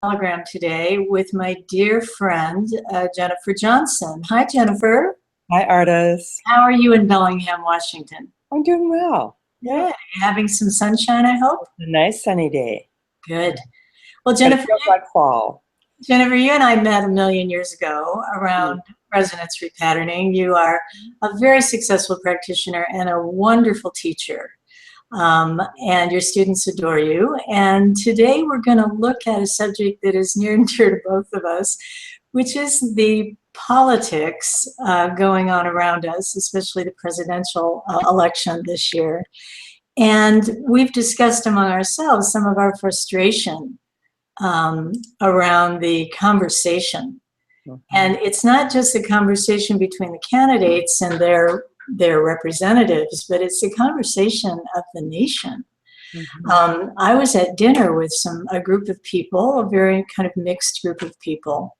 hologram today with my dear friend, Jennifer Johnson. Hi, Jennifer. Hi, Ardis. How are you in Bellingham, Washington? I'm doing well. Good. Having some sunshine, I hope? It's a nice sunny day. Good. Well, But Jennifer, it feels like fall. Jennifer, you and I met a million years ago around resonance repatterning. You are a very successful practitioner and a wonderful teacher. And your students adore you. And today we're going to look at a subject that is near and dear to both of us, which is the politics going on around us, especially the presidential election this year. And we've discussed among ourselves some of our frustration around the conversation. And it's not just a conversation between the candidates and their representatives, but it's a conversation of the nation. I was at dinner with a group of people, a very kind of mixed group of people,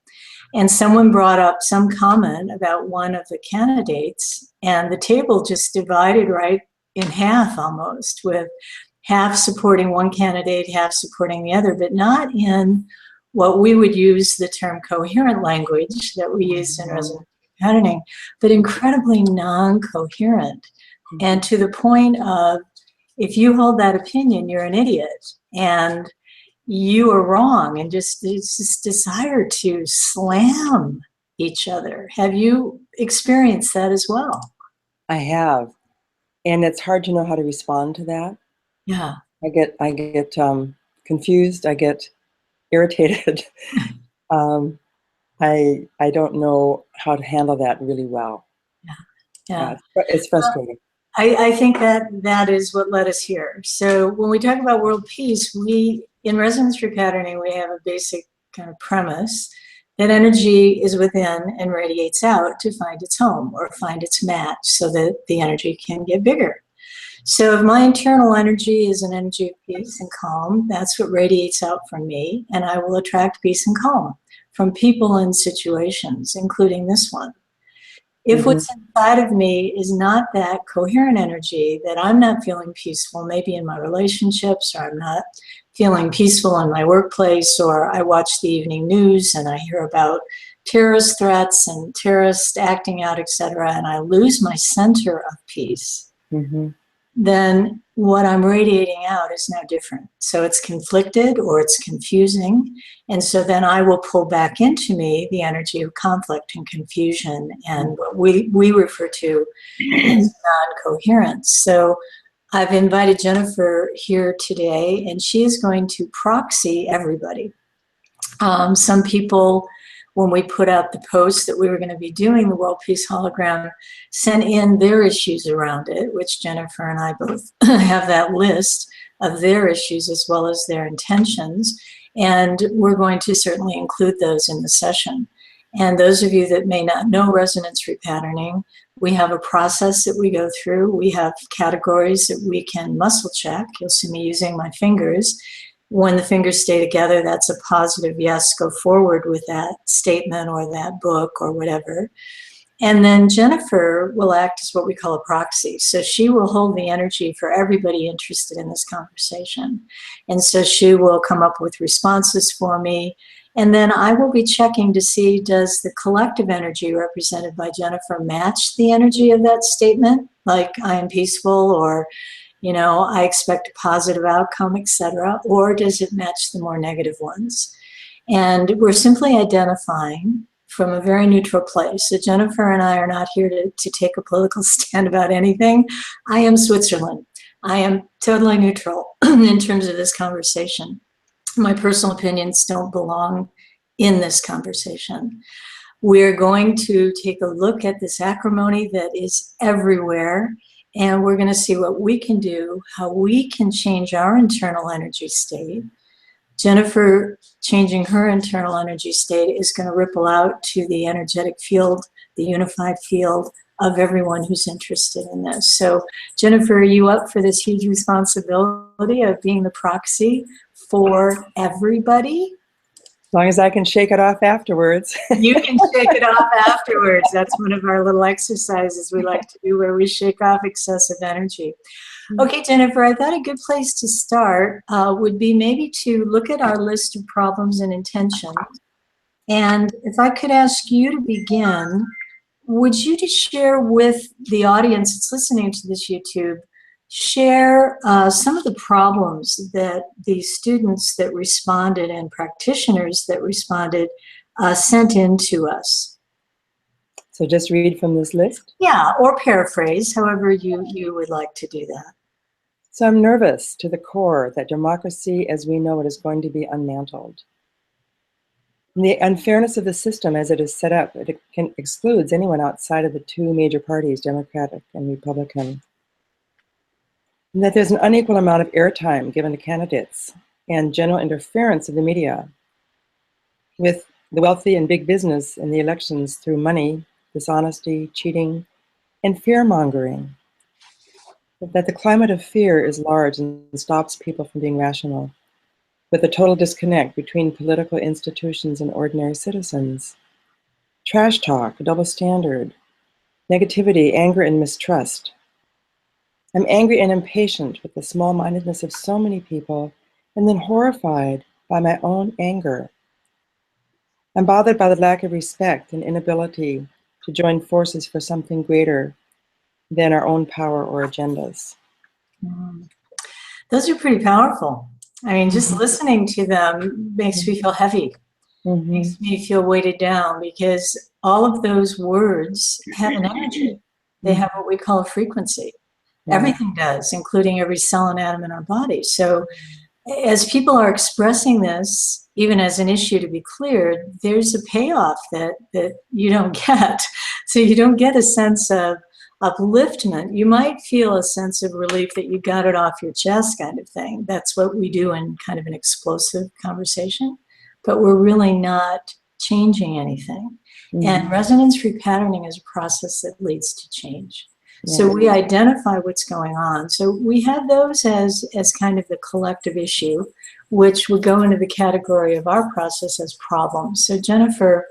and someone brought up some comment about one of the candidates, and the table just divided right in half almost, with half supporting one candidate, half supporting the other, but not in what we would use the term coherent language that we use in resonance repatterning, but incredibly non-coherent. And to the point of, if you hold that opinion, you're an idiot and you are wrong, and it's this desire to slam each other. Have you experienced that as well? I have. And it's hard to know how to respond to that. Yeah. I get confused. I get irritated. I don't know how to handle that really well. Yeah. It's frustrating. I think that is what led us here. So when we talk about world peace, in resonance repatterning, we have a basic kind of premise that energy is within and radiates out to find its home or find its match so that the energy can get bigger. So if my internal energy is an energy of peace and calm, that's what radiates out from me, and I will attract peace and calm from people and situations, including this one. If what's inside of me is not that coherent energy, that I'm not feeling peaceful, maybe in my relationships, or I'm not feeling peaceful in my workplace, or I watch the evening news and I hear about terrorist threats and terrorists acting out, etc., and I lose my center of peace, then what I'm radiating out is now different. So it's conflicted or it's confusing. And so then I will pull back into me the energy of conflict and confusion and what we refer to as non-coherence. So I've invited Jennifer here today, and she is going to proxy everybody. Some people, when we put out the post that we were going to be doing the World Peace Hologram, sent in their issues around it, which Jennifer and I both have that list of their issues as well as their intentions. And we're going to certainly include those in the session. And those of you that may not know resonance repatterning, we have a process that we go through. We have categories that we can muscle check. You'll see me using my fingers. When the fingers stay together, that's a positive yes, go forward with that statement or that book or whatever. And then Jennifer will act as what we call a proxy. So she will hold the energy for everybody interested in this conversation. And so she will come up with responses for me. And then I will be checking to see, does the collective energy represented by Jennifer match the energy of that statement? Like, I am peaceful, or I expect a positive outcome, etc., or does it match the more negative ones? And we're simply identifying from a very neutral place. So Jennifer and I are not here to take a political stand about anything. I am Switzerland. I am totally neutral in terms of this conversation. My personal opinions don't belong in this conversation. We're going to take a look at this acrimony that is everywhere. And we're going to see what we can do, how we can change our internal energy state. Jennifer changing her internal energy state is going to ripple out to the energetic field, the unified field of everyone who's interested in this. So Jennifer, are you up for this huge responsibility of being the proxy for everybody? As long as I can shake it off afterwards. You can shake it off afterwards. That's one of our little exercises we like to do where we shake off excessive energy. Okay, Jennifer, I thought a good place to start would be maybe to look at our list of problems and intentions. And if I could ask you to begin, would you just share with the audience that's listening to this YouTube, share some of the problems that the students that responded and practitioners that responded sent in to us? So just read from this list? Yeah, or paraphrase, however you would like to do that. So I'm nervous to the core that democracy as we know it is going to be unmantled. And the unfairness of the system as it is set up, it excludes anyone outside of the two major parties, Democratic and Republican. And that there's an unequal amount of airtime given to candidates and general interference of the media with the wealthy and big business in the elections through money, dishonesty, cheating, and fear-mongering. That the climate of fear is large and stops people from being rational, with a total disconnect between political institutions and ordinary citizens. Trash talk, double standard, negativity, anger, and mistrust. I'm angry and impatient with the small-mindedness of so many people, and then horrified by my own anger. I'm bothered by the lack of respect and inability to join forces for something greater than our own power or agendas. Those are pretty powerful. I mean, just listening to them makes me feel heavy, makes me feel weighted down, because all of those words have an energy. They have what we call a frequency. Everything does, including every cell and atom in our body. So as people are expressing this, even as an issue to be cleared, there's a payoff that you don't get. So you don't get a sense of upliftment. You might feel a sense of relief that you got it off your chest, kind of thing. That's what we do in kind of an explosive conversation, but we're really not changing anything. And resonance repatterning is a process that leads to change. So we identify what's going on. So we have those as kind of the collective issue, which would go into the category of our process as problems. So Jennifer,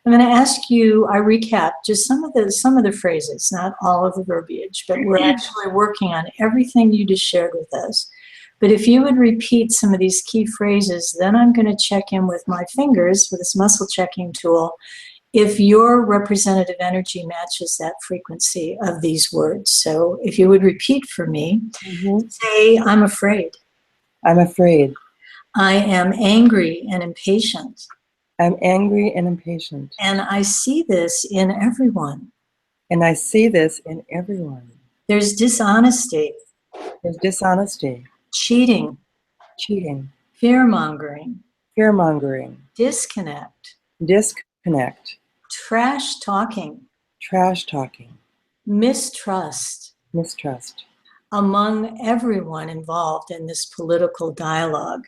I'm going to ask you, I recap just some of the phrases, not all of the verbiage, but we're actually working on everything you just shared with us. But if you would repeat some of these key phrases, then I'm going to check in with my fingers with this muscle checking tool if your representative energy matches that frequency of these words. So if you would repeat for me, say, I'm afraid. I'm afraid. I am angry and impatient. I'm angry and impatient. And I see this in everyone. And I see this in everyone. There's dishonesty. There's dishonesty. Cheating. Cheating. Fear-mongering. Fear-mongering. Disconnect. Disconnect. Trash talking. Trash talking. Mistrust. Mistrust. Among everyone involved in this political dialogue.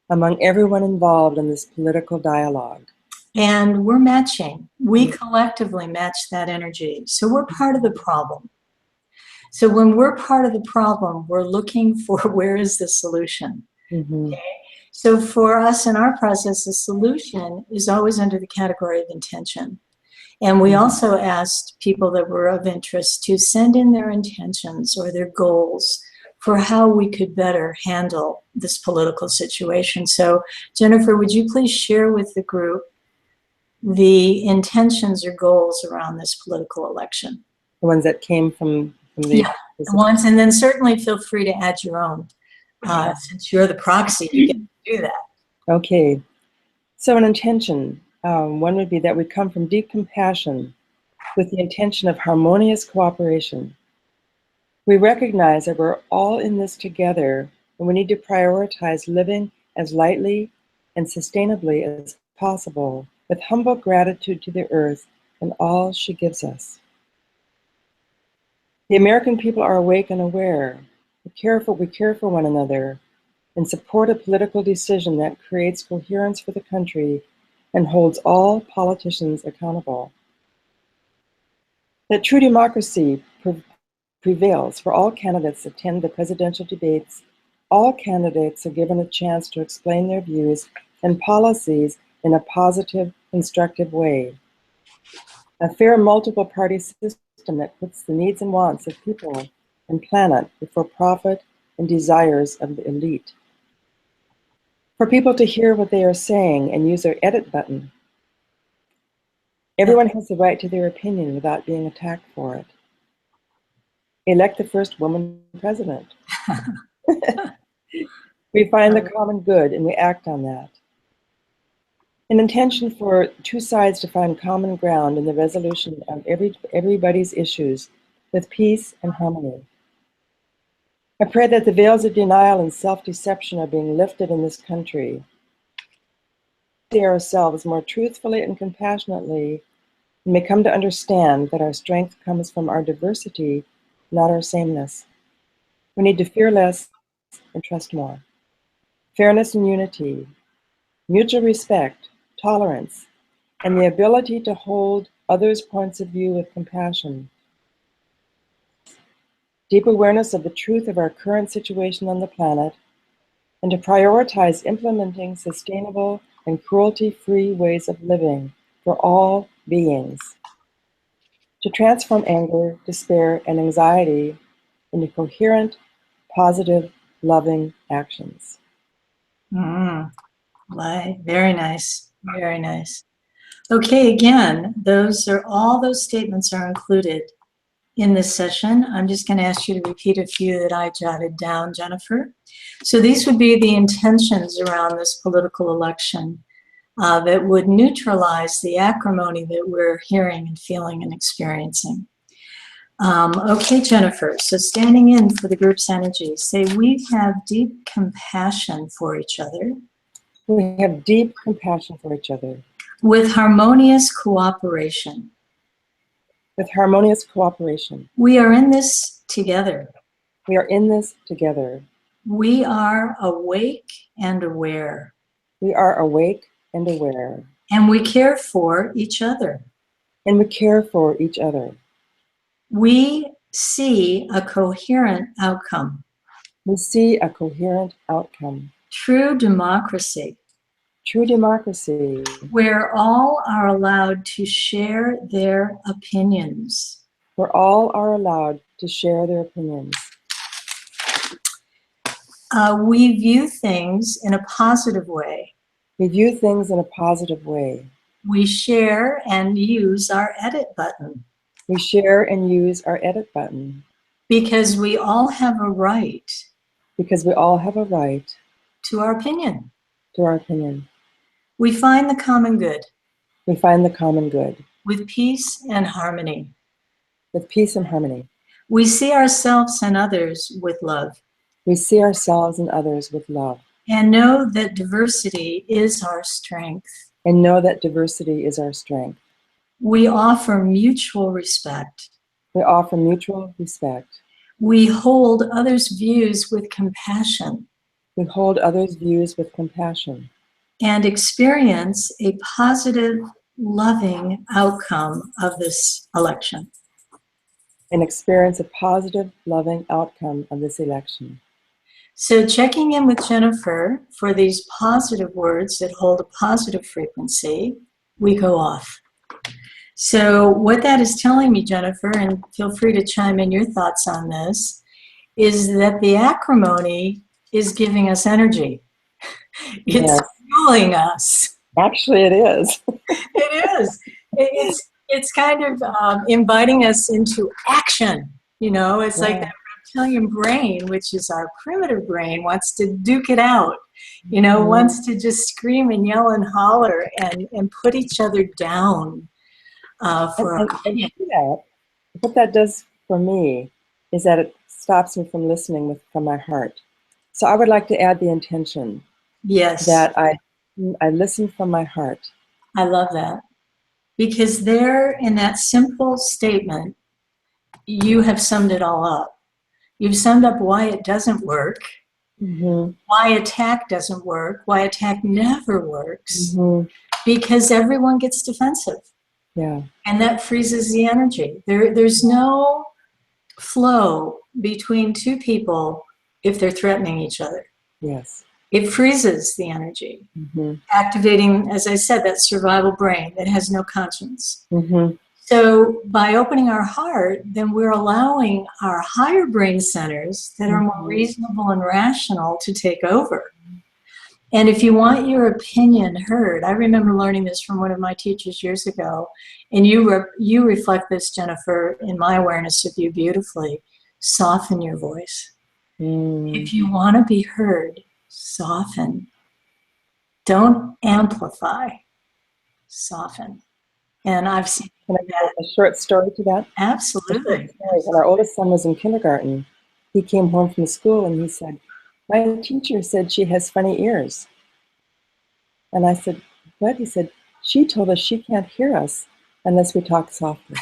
Among everyone involved in this political dialogue. And we're matching. We collectively match that energy. So we're part of the problem. So when we're part of the problem, we're looking for where is the solution. Okay? So for us in our process, the solution is always under the category of intention. And we also asked people that were of interest to send in their intentions or their goals for how we could better handle this political situation. So Jennifer, would you please share with the group the intentions or goals around this political election? The ones that came from the ones, and then certainly feel free to add your own. Since you're the proxy, you get to do that. Okay. So an intention, one would be that we come from deep compassion with the intention of harmonious cooperation. We recognize that we're all in this together, and we need to prioritize living as lightly and sustainably as possible, with humble gratitude to the earth and all she gives us. The American people are awake and aware. We care for one another and support a political decision that creates coherence for the country and holds all politicians accountable. That true democracy prevails for all candidates attend the presidential debates. All candidates are given a chance to explain their views and policies in a positive, constructive way. A fair multiple-party system that puts the needs and wants of people and planet before profit and desires of the elite. For people to hear what they are saying and use their edit button. Everyone has the right to their opinion without being attacked for it. Elect the first woman president. We find the common good and we act on that. An intention for two sides to find common ground in the resolution of everybody's issues with peace and harmony. I pray that the veils of denial and self-deception are being lifted in this country. We see ourselves more truthfully and compassionately and may come to understand that our strength comes from our diversity, not our sameness. We need to fear less and trust more. Fairness and unity, mutual respect, tolerance, and the ability to hold others' points of view with compassion. Deep awareness of the truth of our current situation on the planet, and to prioritize implementing sustainable and cruelty-free ways of living for all beings. To transform anger, despair, and anxiety into coherent, positive, loving actions. Very nice. Very nice. Okay, again, all those statements are included in this session. I'm just going to ask you to repeat a few that I jotted down, Jennifer. So these would be the intentions around this political election that would neutralize the acrimony that we're hearing and feeling and experiencing. Okay, Jennifer, so standing in for the group's energy, say we have deep compassion for each other. We have deep compassion for each other. With harmonious cooperation. With harmonious cooperation. We are in this together. We are in this together. We are awake and aware. We are awake and aware. And we care for each other. And we care for each other. We see a coherent outcome. We see a coherent outcome. True democracy. True democracy. Where all are allowed to share their opinions. Where all are allowed to share their opinions. We view things in a positive way. We view things in a positive way. We share and use our edit button. We share and use our edit button. Because we all have a right. Because we all have a right. To our opinion. To our opinion. We find the common good. We find the common good. With peace and harmony. With peace and harmony. We see ourselves and others with love. We see ourselves and others with love. And know that diversity is our strength. And know that diversity is our strength. We offer mutual respect. We offer mutual respect. We hold others' views with compassion. We hold others' views with compassion. And experience a positive, loving outcome of this election. And experience a positive, loving outcome of this election. So checking in with Jennifer for these positive words that hold a positive frequency, we go off. So what that is telling me, Jennifer, and feel free to chime in your thoughts on this, is that the acrimony is giving us energy. It's fueling us. Actually, it is. It is. It's kind of inviting us into action. You know, it's like that reptilian brain, which is our primitive brain, wants to duke it out. You know, wants to just scream and yell and holler and put each other down for our opinion. What that does for me is that it stops me from listening from my heart. So I would like to add the intention. Yes. That I listen from my heart. I love that. Because there, in that simple statement, you have summed it all up. You've summed up why it doesn't work, why attack doesn't work, why attack never works, because everyone gets defensive. Yeah. And that freezes the energy. There's no flow between two people if they're threatening each other. Yes. It freezes the energy, Mm-hmm. activating, as I said, that survival brain that has no conscience. Mm-hmm. So by opening our heart, then we're allowing our higher brain centers that are more reasonable and rational to take over. And if you want your opinion heard, I remember learning this from one of my teachers years ago, and you reflect this, Jennifer, in my awareness of you beautifully. Soften your voice. If you want to be heard, soften. Don't amplify, soften. And I've seen Can I give a short story to that? Absolutely. When our oldest son was in kindergarten, he came home from school and he said, "My teacher said she has funny ears." And I said, "What?" He said, "She told us she can't hear us unless we talk softly."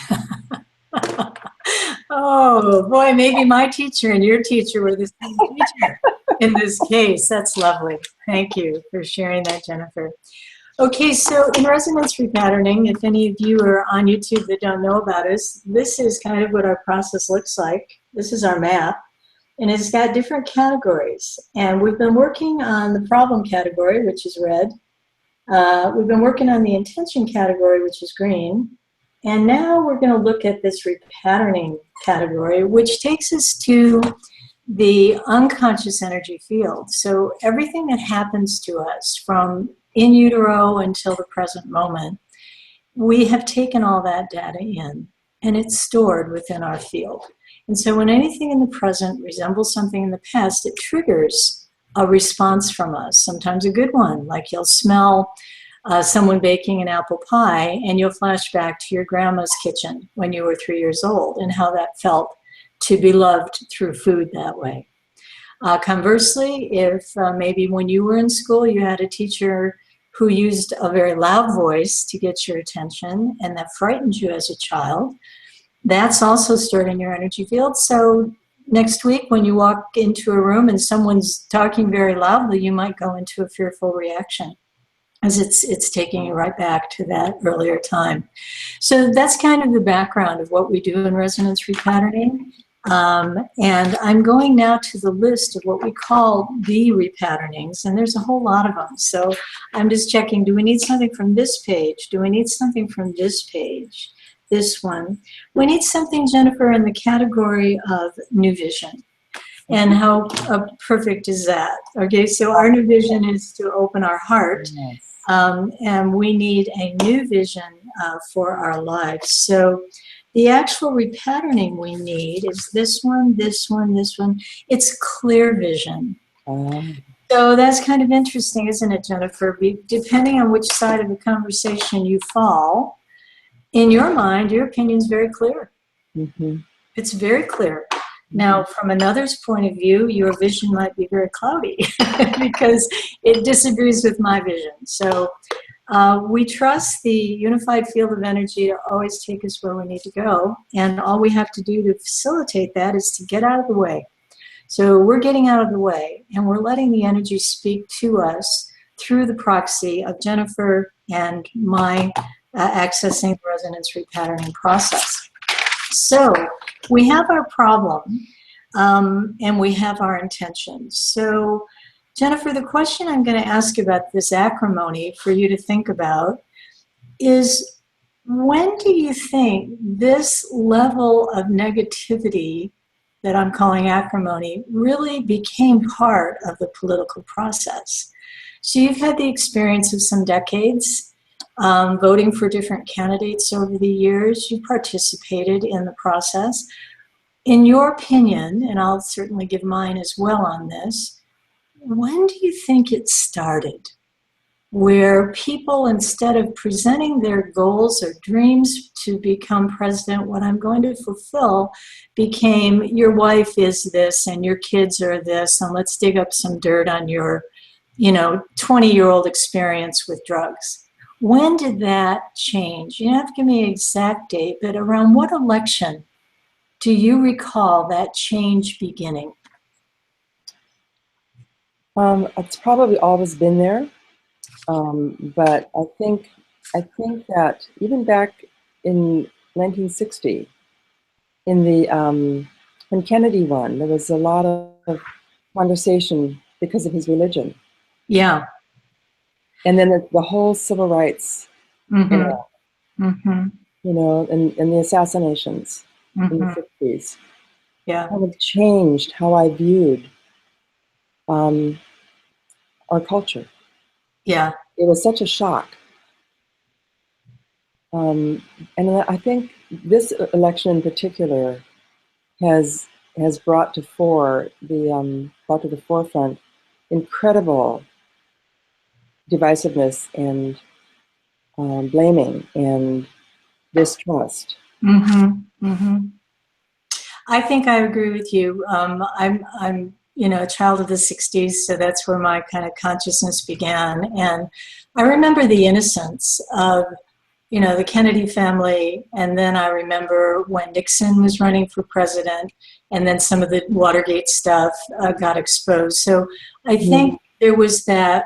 Oh boy, maybe my teacher and your teacher were the same teacher in this case. That's lovely. Thank you for sharing that, Jennifer. Okay, so in resonance repatterning, if any of you are on YouTube that don't know about us, this is kind of what our process looks like. This is our map, and it's got different categories. And we've been working on the problem category, which is red. We've been working on the intention category, which is green. And now we're going to look at this repatterning category, which takes us to the unconscious energy field. So everything that happens to us from in utero until the present moment, we have taken all that data in, and it's stored within our field. And so when anything in the present resembles something in the past, it triggers a response from us, sometimes a good one, like you'll smell someone baking an apple pie, and you'll flash back to your grandma's kitchen when you were 3 years old and how that felt to be loved through food that way. Conversely, if maybe when you were in school, you had a teacher who used a very loud voice to get your attention, and that frightened you as a child, that's also stored in your energy field. So next week, when you walk into a room and someone's talking very loudly, you might go into a fearful reaction, as it's taking you right back to that earlier time. So that's kind of the background of what we do in resonance repatterning. And I'm going now to the list of what we call the repatternings, and there's a whole lot of them. So I'm just checking, do we need something from this page? Do we need something from this page? This one. We need something, Jennifer, in the category of new vision. And how perfect is that? Okay, so our new vision is to open our heart. And we need a new vision for our lives. So the actual repatterning we need is this one, this one, this one. It's clear vision. So that's kind of interesting, isn't it, Jennifer? Depending on which side of the conversation you fall, in your mind, your opinion is very clear. It's very clear. Now, from another's point of view, your vision might be very cloudy because it disagrees with my vision. So we trust the unified field of energy to always take us where we need to go. And all we have to do to facilitate that is to get out of the way. So we're getting out of the way, and we're letting the energy speak to us through the proxy of Jennifer and my accessing the resonance repatterning process. So we have our problem, and we have our intentions. So Jennifer, the question I'm going to ask about this acrimony for you to think about is, when do you think this level of negativity that I'm calling acrimony really became part of the political process? So you've had the experience of some decades voting for different candidates over the years. You participated in the process. In your opinion, and I'll certainly give mine as well on this, when do you think it started? Where people, instead of presenting their goals or dreams to become president, what I'm going to fulfill became, your wife is this and your kids are this, and let's dig up some dirt on your 20-year-old experience with drugs. When did that change? You don't have to give me an exact date, but around what election do you recall that change beginning? It's probably always been there, but I think that even back in 1960, in the when Kennedy won, there was a lot of conversation because of his religion, Yeah. And then the whole civil rights Mm-hmm. era, Mm-hmm. and the assassinations in the Mm-hmm. 60s Yeah. kind of changed how I viewed our culture. Yeah. It was such a shock. And I think this election in particular has brought to the forefront incredible divisiveness and blaming and distrust. Mm-hmm. Mm-hmm. I think I agree with you. I'm a child of the 60s, so that's where my kind of consciousness began. And I remember the innocence of, the Kennedy family. And then I remember when Nixon was running for president, and then some of the Watergate stuff got exposed. So I think there was that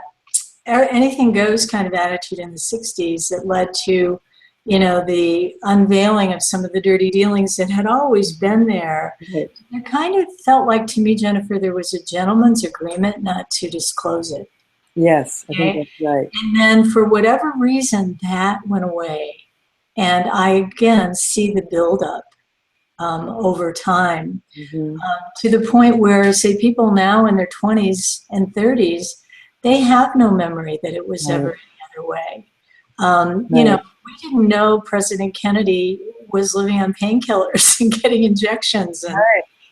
anything goes kind of attitude in the 60s that led to, the unveiling of some of the dirty dealings that had always been there. Right. It kind of felt like to me, Jennifer, there was a gentleman's agreement not to disclose it. Yes, I think Okay? that's right. And then for whatever reason, that went away. And I, again, see the buildup over time to the point where, say, people now in their 20s and 30s, they have no memory that it was ever any other way. We didn't know President Kennedy was living on painkillers and getting injections. And,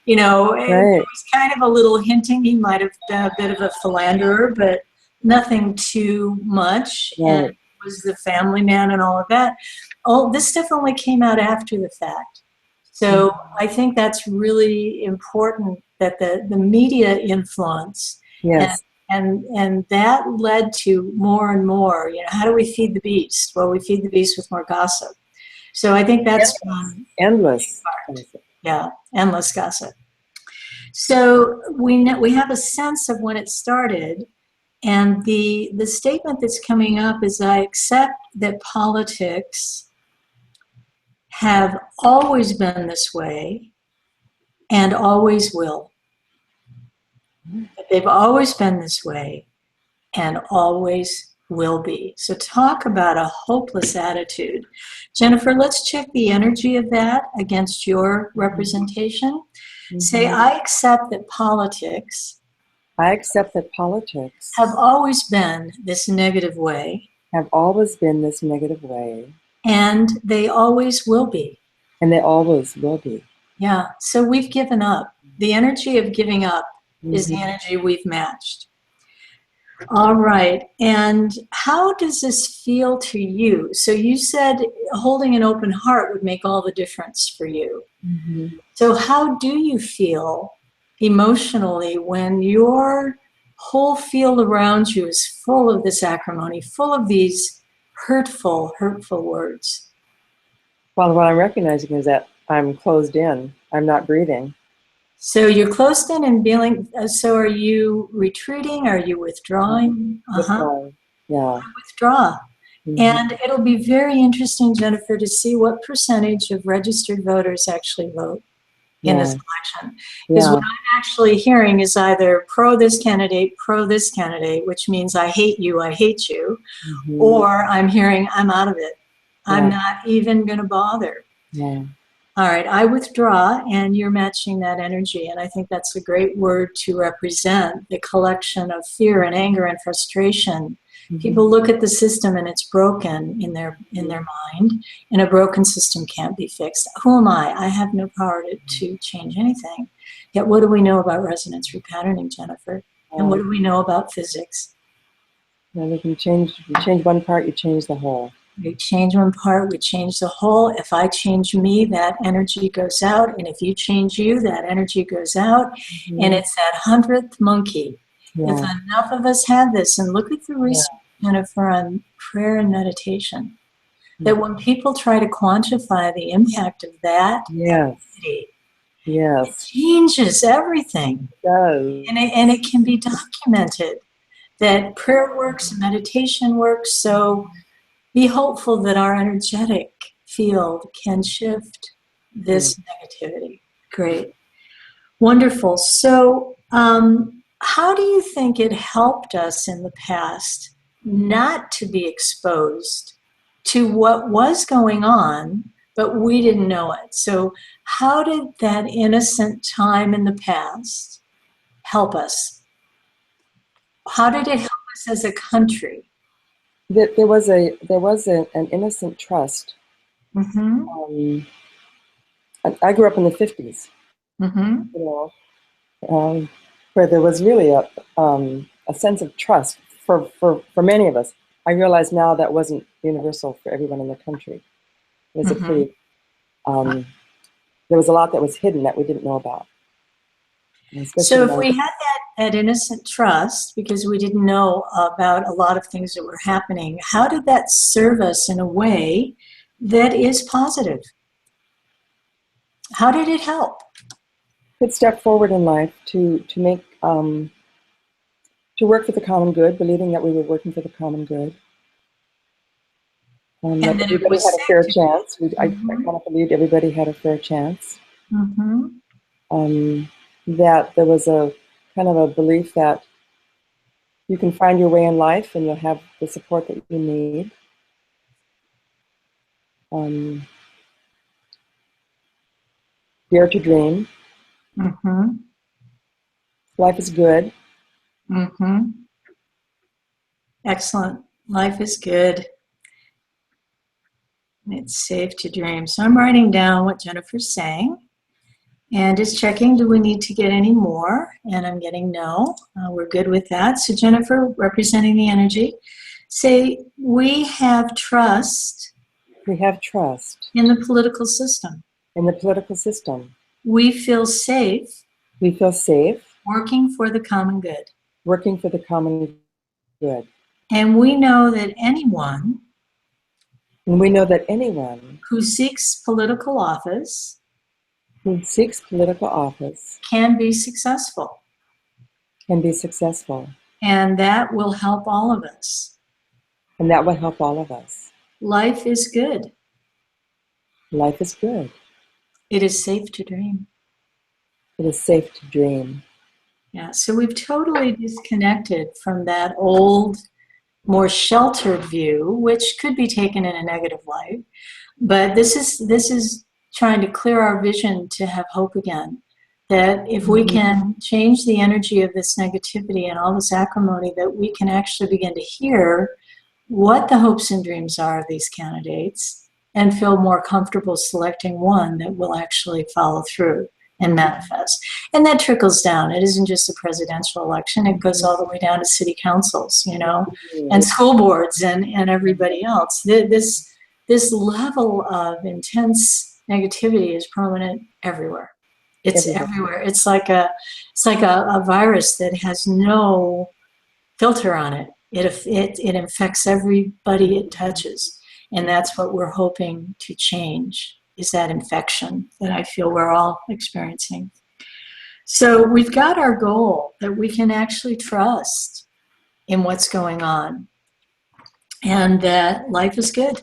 it was kind of a little hinting he might have been a bit of a philanderer, but nothing too much. Right. And was the family man and all of that. All this stuff only came out after the fact. So I think that's really important, that the media influence, Yes. and that led to more and more, how do we feed the beast? Well, we feed the beast with more gossip. So I think that's endless. Yeah, endless gossip. So we have a sense of when it started, and the statement that's coming up is, I accept that politics have always been this way and always will. They've always been this way and always will be. So talk about a hopeless attitude. Jennifer, let's check the energy of that against your representation. Say, I accept that politics have always been this negative way. And they always will be. Yeah, so we've given up. The energy of giving up is the energy we've matched. All right, and how does this feel to you? So you said holding an open heart would make all the difference for you. So how do you feel emotionally when your whole field around you is full of this acrimony, full of these hurtful words? Well, what I'm recognizing is that I'm closed in. I'm not breathing. So you're closed in and feeling, so are you retreating? Are you withdrawing? Withdrawing. Yeah. Withdraw. And it'll be very interesting, Jennifer, to see what percentage of registered voters actually vote in this election. Because what I'm actually hearing is either pro this candidate, which means I hate you, or I'm hearing I'm out of it. I'm not even going to bother. All right, I withdraw, and you're matching that energy. And I think that's a great word to represent the collection of fear and anger and frustration. People look at the system and it's broken in their mind, and a broken system can't be fixed. Who am I? I have no power to change anything. Yet what do we know about resonance repatterning, Jennifer? And what do we know about physics? You change one part, you change the whole. We change one part, we change the whole. If I change me, that energy goes out. And if you change you, that energy goes out. And it's that 100th monkey. If enough of us have this, and look at the research, Jennifer, on prayer and meditation, that when people try to quantify the impact of that, it changes everything. It does. And it can be documented that prayer works, meditation works. So be hopeful that our energetic field can shift this negativity. Great. Wonderful. So how do you think it helped us in the past not to be exposed to what was going on, but we didn't know it? So how did that innocent time in the past help us? How did it help us as a country? There was an innocent trust. Mm-hmm. I grew up in the 50s, Mm-hmm. you know, where there was really a sense of trust for many of us. I realize now that wasn't universal for everyone in the country. It was a Mm-hmm. pretty, there was a lot that was hidden that we didn't know about. So Especially if we had that innocent trust, because we didn't know about a lot of things that were happening, how did that serve us in a way that is positive? How did it help? could step forward in life to make to work for the common good, believing that we were working for the common good. And That then it everybody was had a fair safe. chance. I Mm-hmm. kind of believed everybody had a fair chance. Mm-hmm. That there was a kind of a belief that you can find your way in life and you'll have the support that you need. Dare to dream. Mm-hmm. Life is good. Mm-hmm. Excellent. Life is good. It's safe to dream. So I'm writing down what Jennifer's saying and just checking, do we need to get any more? And I'm getting no. We're good with that. So Jennifer, representing the energy, say we have trust We have trust in the political system. in the political system. We feel safe We feel safe working for the common good. working for the common good. And we know that anyone And we know that anyone who seeks political office who seeks political office can be successful. can be successful. And that will help all of us. And that will help all of us. Life is good. Life is good. It is safe to dream. It is safe to dream. Yeah, so we've totally disconnected from that old, more sheltered view, which could be taken in a negative light. But this is trying to clear our vision to have hope again. That if we can change the energy of this negativity and all this acrimony, that we can actually begin to hear what the hopes and dreams are of these candidates and feel more comfortable selecting one that will actually follow through and manifest. And that trickles down. It isn't just a presidential election. It goes all the way down to city councils, you know, and school boards and everybody else. This level of intense negativity is prominent everywhere. It's everywhere. It's like a virus that has no filter on it. It infects everybody it touches. And that's what we're hoping to change, is that infection that I feel we're all experiencing. So we've got our goal that we can actually trust in what's going on and that life is good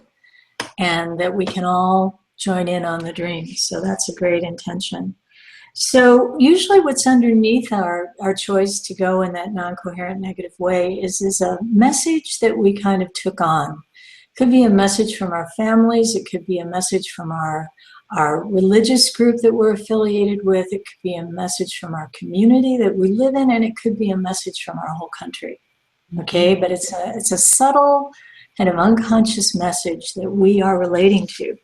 and that we can all join in on the dream. So that's a great intention. So usually what's underneath our choice to go in that non-coherent negative way is a message that we kind of took on. It could be a message from our families. It could be a message from our religious group that we're affiliated with. It could be a message from our community that we live in, and it could be a message from our whole country. Okay, but it's a subtle kind of unconscious message that we are relating to.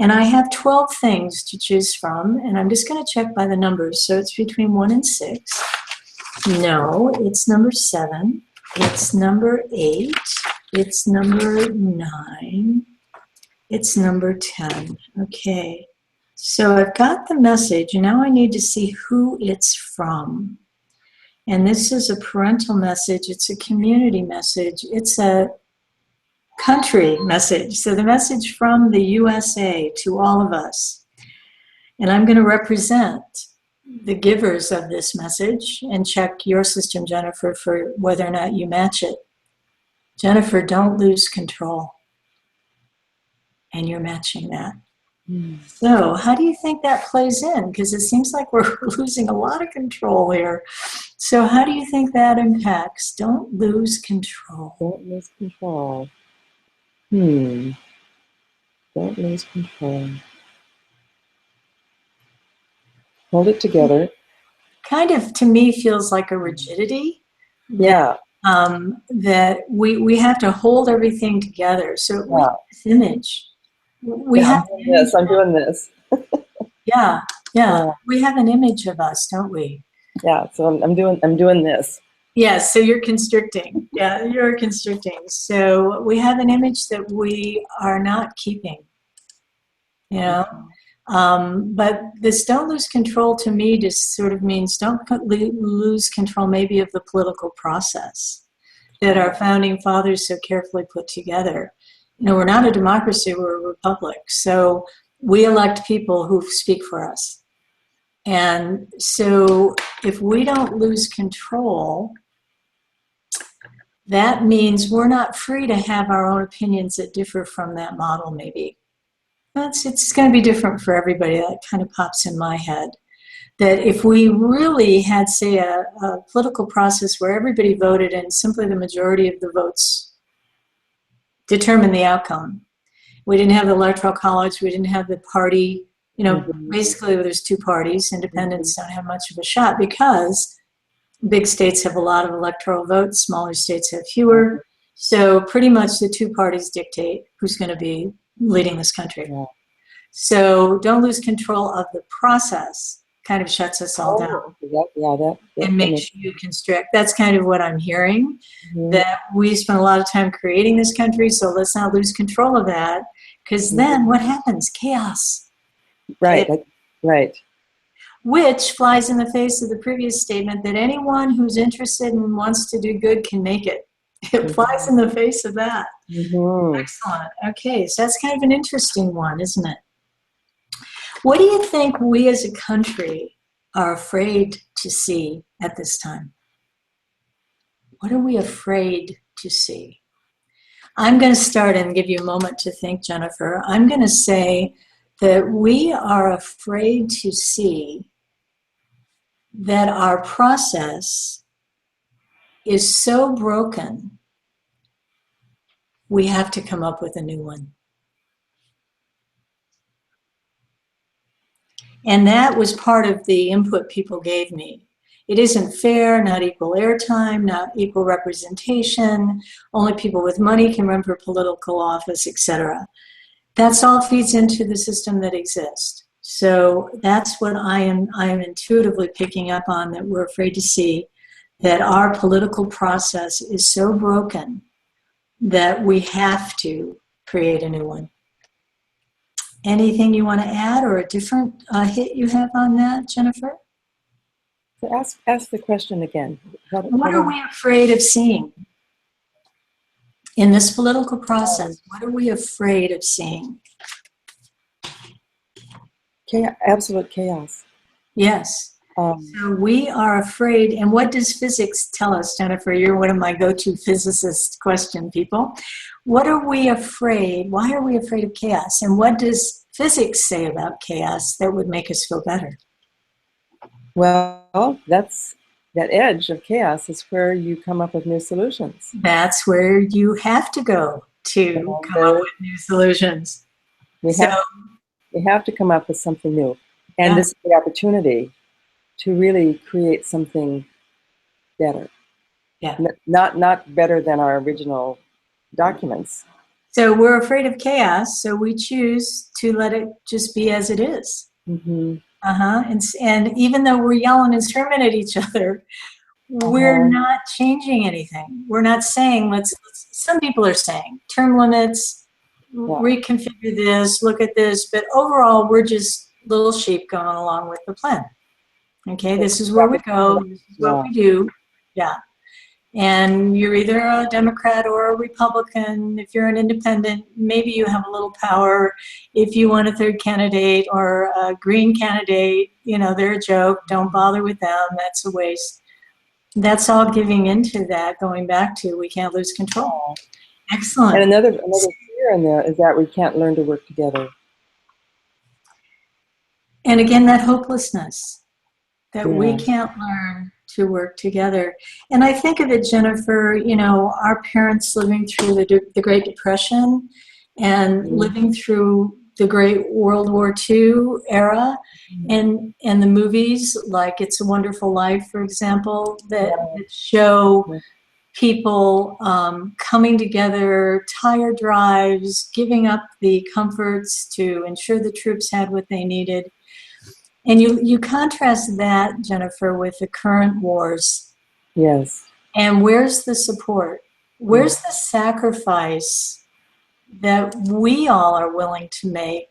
And I have 12 things to choose from, and I'm just going to check by the numbers. So it's between 1 and 6. No, it's number 7. It's number 8. It's number 9. It's number 10. Okay. So I've got the message, and now I need to see who it's from. And this is a parental message. It's a community message. It's a country message. So the message from the USA to all of us. And I'm going to represent the givers of this message and check your system, Jennifer, for whether or not you match it. Jennifer, don't lose control. And you're matching that. So how do you think that plays in? Because it seems like we're losing a lot of control here. So how do you think that impacts? Don't lose control. Don't lose control. Don't lose control. Hold it together. Kind of, to me, feels like a rigidity. Yeah. That we have to hold everything together. So we have this image. We have I'm doing this. Yeah. We have an image of us, don't we? Yeah. So I'm doing this. Yes, so you're constricting. Yeah, you're constricting. So we have an image that we are not keeping, you know? But this don't lose control to me just sort of means don't lose control maybe of the political process that our founding fathers so carefully put together. You know, we're not a democracy, we're a republic. So we elect people who speak for us. And so if we don't lose control, that means we're not free to have our own opinions that differ from that model, maybe. It's going to be different for everybody. That kind of pops in my head. That if we really had, say, a political process where everybody voted and simply the majority of the votes determined the outcome. We didn't have the electoral college. We didn't have the party. You know, basically there's two parties. Independents don't have much of a shot because big states have a lot of electoral votes. Smaller states have fewer. So pretty much the two parties dictate who's going to be leading this country. Yeah. So don't lose control of the process. Kind of shuts us all down. And makes you constrict. That's kind of what I'm hearing. That we spent a lot of time creating this country, so let's not lose control of that. Because then what happens? Chaos. Right. Which flies in the face of the previous statement that anyone who's interested and wants to do good can make it. It flies in the face of that. Excellent. Okay, so that's kind of an interesting one, isn't it? What do you think we as a country are afraid to see at this time? What are we afraid to see? I'm going to start and give you a moment to think, Jennifer. I'm going to say that we are afraid to see that our process is so broken, we have to come up with a new one. And that was part of the input people gave me. It isn't fair, not equal airtime, not equal representation, only people with money can run for political office, etc. That's all feeds into the system that exists. So that's what I am intuitively picking up on, that we're afraid to see, that our political process is so broken that we have to create a new one. Anything you want to add, or a different hit you have on that, Jennifer? So ask the question again. What are we afraid of seeing in this political process? What are we afraid of seeing? Absolute chaos. Yes. So we are afraid, and what does physics tell us, Jennifer? You're one of my go-to physicist question people. What are we afraid? Why are we afraid of chaos? And what does physics say about chaos that would make us feel better? Well, that edge of chaos is where you come up with new solutions. That's where you have to go to come up with new solutions. We have to come up with something new. And this is the opportunity to really create something better. Yeah. Not better than our original documents. So we're afraid of chaos, so we choose to let it just be as it is. And even though we're yelling and screaming at each other, we're not changing anything. We're not saying, some people are saying, term limits, reconfigure this, look at this, but overall we're just little sheep going along with the plan. Okay, this is where we go, this is what we do. Yeah. And you're either a Democrat or a Republican. If you're an independent, maybe you have a little power. If you want a third candidate or a green candidate, they're a joke. Don't bother with them. That's a waste. That's all giving into that, going back to we can't lose control. Excellent. And another fear in there is that we can't learn to work together. And again, that hopelessness that we Yeah. can't learn to work together. And I think of it, Jennifer, you know, our parents living through the Great Depression and living through the Great World War II era, and the movies like It's a Wonderful Life, for example, that show people coming together, tire drives, giving up the comforts to ensure the troops had what they needed. And you contrast that, Jennifer, with the current wars. Yes. And where's the support? Where's the sacrifice that we all are willing to make?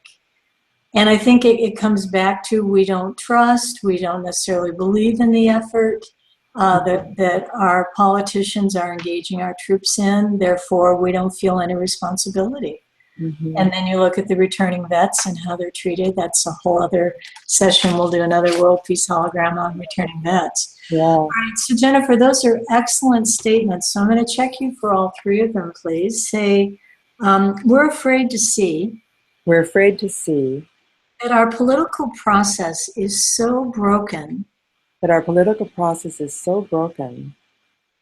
And I think it comes back to we don't trust, we don't necessarily believe in the effort that our politicians are engaging our troops in. Therefore, we don't feel any responsibility. And then you look at the returning vets and how they're treated. That's a whole other session. We'll do another World Peace hologram on returning vets. Yeah. All right, so Jennifer, those are excellent statements. So I'm going to check you for all three of them, please. Say, we're afraid to see. We're afraid to see. That our political process is so broken. That our political process is so broken.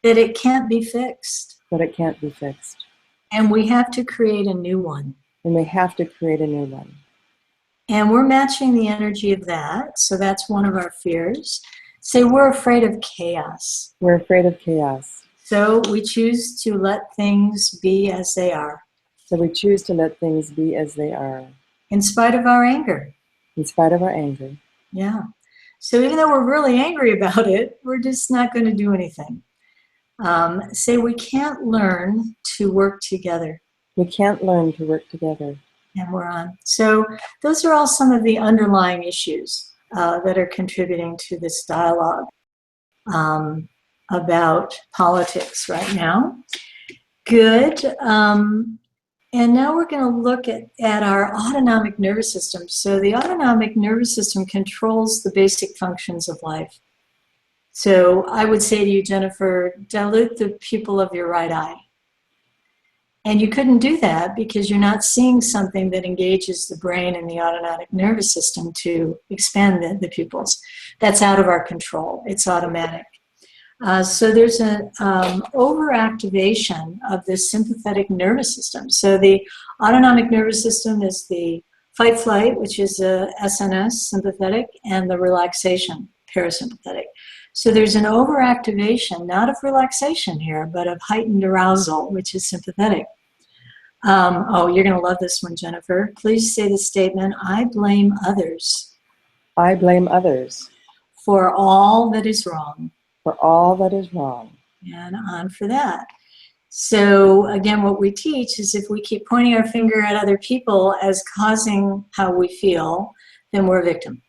That it can't be fixed. That it can't be fixed. And we have to create a new one. And we have to create a new one. And we're matching the energy of that. So that's one of our fears. Say we're afraid of chaos. We're afraid of chaos. So we choose to let things be as they are. So we choose to let things be as they are. In spite of our anger. In spite of our anger. Yeah. So even though we're really angry about it, we're just not going to do anything. Say we can't learn to work together. We can't learn to work together. And we're on. So those are all some of the underlying issues that are contributing to this dialogue about politics right now. Good. And now we're going to look at our autonomic nervous system. So the autonomic nervous system controls the basic functions of life. So I would say to you, Jennifer, dilute the pupil of your right eye. And you couldn't do that because you're not seeing something that engages the brain and the autonomic nervous system to expand the pupils. That's out of our control. It's automatic. So there's an overactivation of the sympathetic nervous system. So the autonomic nervous system is the fight-flight, which is the SNS, sympathetic, and the relaxation, parasympathetic. So there's an overactivation, not of relaxation here, but of heightened arousal, which is sympathetic. Oh, you're going to love this one, Jennifer. Please say the statement, I blame others. I blame others. For all that is wrong. For all that is wrong. And on for that. So again, what we teach is if we keep pointing our finger at other people as causing how we feel, then we're a victim.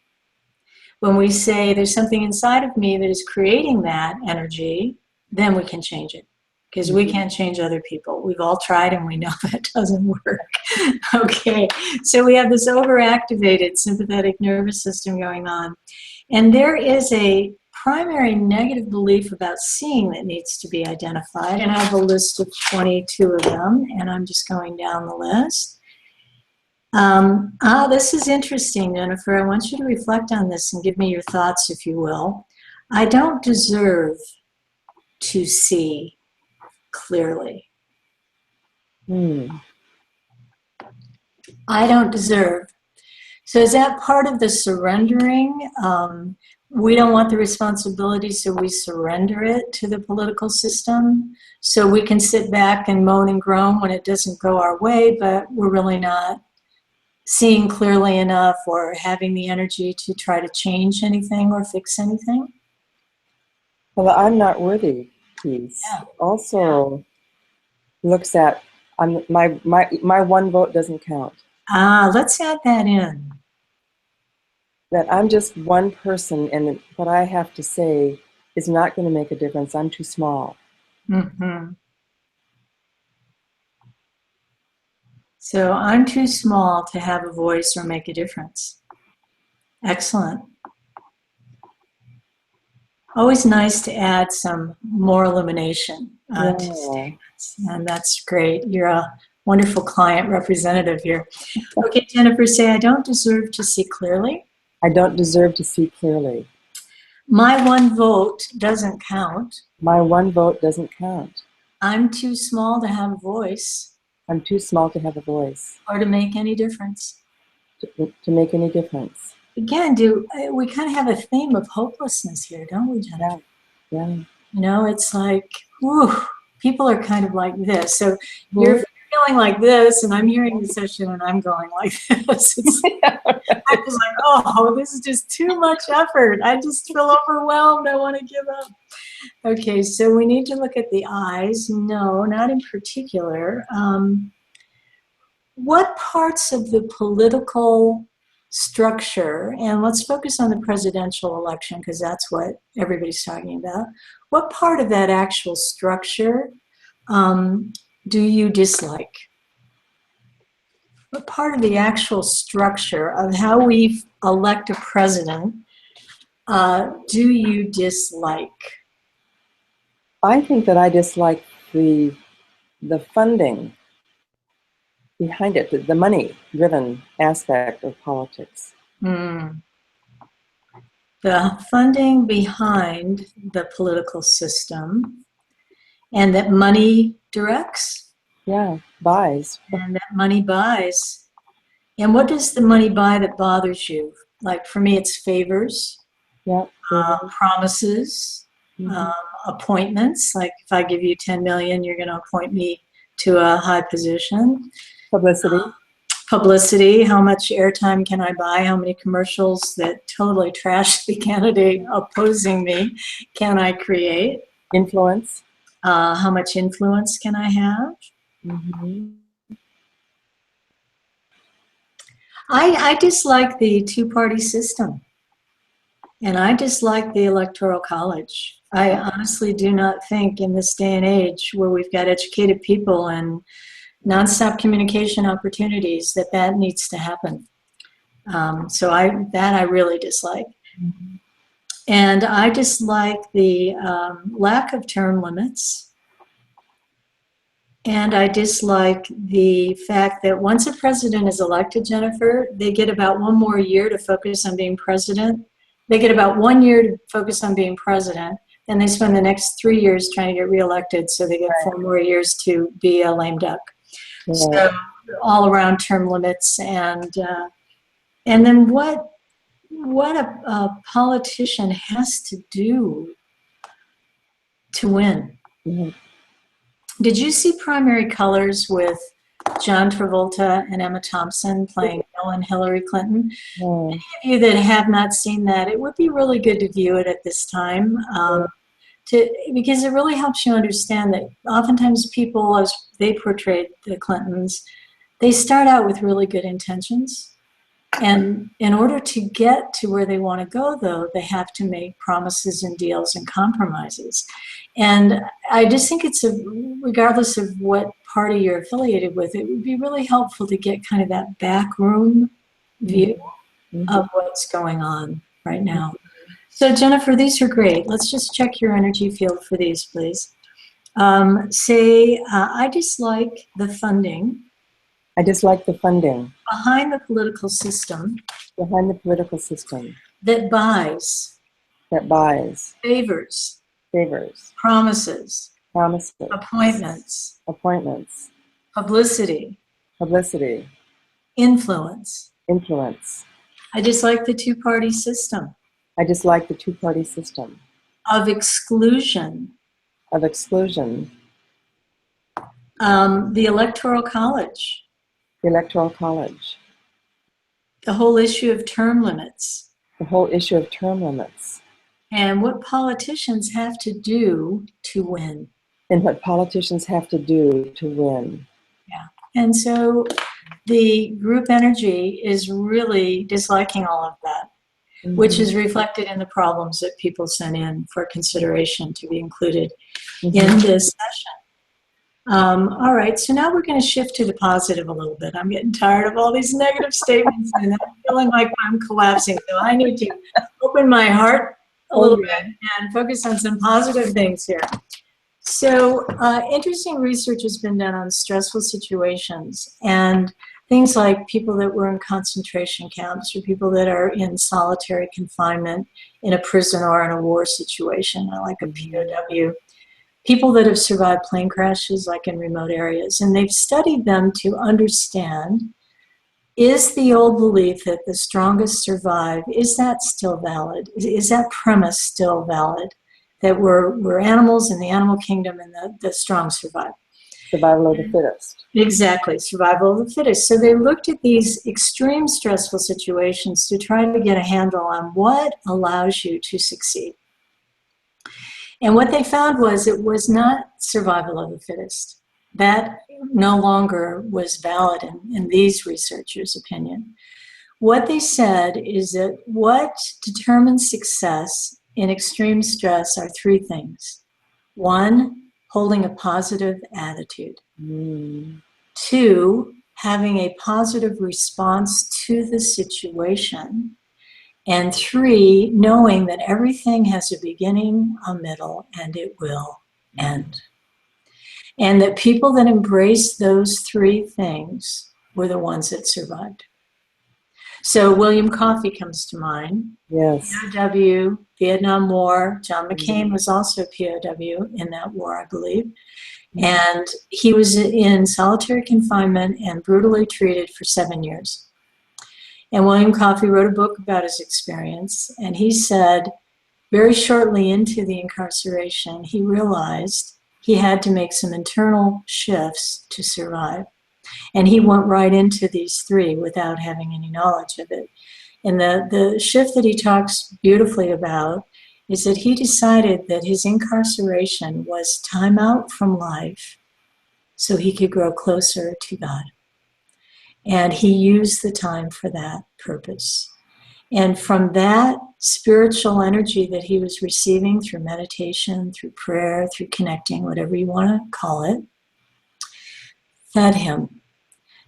When we say there's something inside of me that is creating that energy, then we can change it. Because we can't change other people. We've all tried and we know that doesn't work. Okay, so we have this overactivated sympathetic nervous system going on. And there is a primary negative belief about seeing that needs to be identified. And I have a list of 22 of them, and I'm just going down the list. This is interesting, Jennifer. I want you to reflect on this and give me your thoughts, if you will. I don't deserve to see clearly. I don't deserve. So is that part of the surrendering? We don't want the responsibility, so we surrender it to the political system. So we can sit back and moan and groan when it doesn't go our way, but we're really not seeing clearly enough or having the energy to try to change anything or fix anything. Well, I'm not worthy piece also looks at my one vote doesn't count. Let's add that in. That I'm just one person, and what I have to say is not going to make a difference. I'm too small. Mm-hmm. So I'm too small to have a voice or make a difference. Excellent. Always nice to add some more illumination to statements, and that's great. You're a wonderful client representative here. Okay, Jennifer, say, I don't deserve to see clearly. I don't deserve to see clearly. My one vote doesn't count. My one vote doesn't count. I'm too small to have a voice I'm too small to have a voice, or to make any difference. to make any difference. Again, we kind of have a theme of hopelessness here, don't we, Jennifer? Yeah. You know, it's like, whew, people are kind of like this. So you're feeling like this, and I'm hearing the session, and I'm going like this. I'm just like, oh, this is just too much effort. I just feel overwhelmed. I want to give up. Okay, so we need to look at the eyes. No, not in particular. What parts of the political structure, and let's focus on the presidential election because that's what everybody's talking about. What part of that actual structure do you dislike? What part of the actual structure of how we elect a president do you dislike? I think that I dislike the funding behind it, the money-driven aspect of politics. The funding behind the political system, and that money directs? Yeah, buys. And that money buys. And what does the money buy that bothers you? Like for me, it's favors, promises, appointments. Like if I give you 10 million, you're going to appoint me to a high position. Publicity. Publicity. How much airtime can I buy? How many commercials that totally trash the candidate opposing me can I create? Influence. How much influence can I have? I dislike the two-party system, and I dislike the Electoral College. I honestly do not think in this day and age where we've got educated people and nonstop communication opportunities that needs to happen. So I really dislike. And I dislike the lack of term limits. And I dislike the fact that once a president is elected, Jennifer, they get about one more year to focus on being president. They get about 1 year to focus on being president, and they spend the next 3 years trying to get reelected, so they get 4 more years to be a lame duck. So all around term limits, and then what a politician has to do to win. Did you see Primary Colors with John Travolta and Emma Thompson playing Bill and Hillary Clinton? Any of you that have not seen that, it would be really good to view it at this time, because it really helps you understand that oftentimes people, as they portrayed the Clintons, they start out with really good intentions. And in order to get to where they want to go, though, they have to make promises and deals and compromises. And I just think regardless of what party you're affiliated with, it would be really helpful to get kind of that backroom view of what's going on right now. So Jennifer, these are great. Let's just check your energy field for these, please. I dislike the funding. I dislike the funding Behind the political system. Behind the political system. That buys. That buys. Favors. Favors. Promises. Promises. Appointments. Appointments. Publicity. Publicity. Influence. Influence. I dislike the two-party system. I dislike the two-party system. Of exclusion. Of exclusion. The Electoral College. The Electoral College. The whole issue of term limits. The whole issue of term limits. And what politicians have to do to win. And what politicians have to do to win. Yeah. And so the group energy is really disliking all of that, which is reflected in the problems that people sent in for consideration to be included in this session. All right, so now we're going to shift to the positive a little bit. I'm getting tired of all these negative statements, and I'm feeling like I'm collapsing. So I need to open my heart a little bit and focus on some positive things here. So interesting research has been done on stressful situations, and things like people that were in concentration camps or people that are in solitary confinement in a prison or in a war situation, like a POW. People that have survived plane crashes, like in remote areas, and they've studied them to understand, is the old belief that the strongest survive, is that still valid? Is that premise still valid? That we're animals in the animal kingdom and the strong survive. Survival of the fittest. Exactly, survival of the fittest. So they looked at these extreme stressful situations to try to get a handle on what allows you to succeed. And what they found was it was not survival of the fittest. That no longer was valid in these researchers' opinion. What they said is that what determines success in extreme stress are three things. One, holding a positive attitude. Two, having a positive response to the situation. And three, knowing that everything has a beginning, a middle, and it will end. And that people that embraced those three things were the ones that survived. So William Coffey comes to mind. Yes. POW, Vietnam War. John McCain was also a POW in that war, I believe. And he was in solitary confinement and brutally treated for 7 years. And William Coffey wrote a book about his experience. And he said, very shortly into the incarceration, he realized he had to make some internal shifts to survive. And he went right into these three without having any knowledge of it. And the shift that he talks beautifully about is that he decided that his incarceration was time out from life so he could grow closer to God. And he used the time for that purpose. And from that spiritual energy that he was receiving through meditation, through prayer, through connecting, whatever you want to call it, fed him.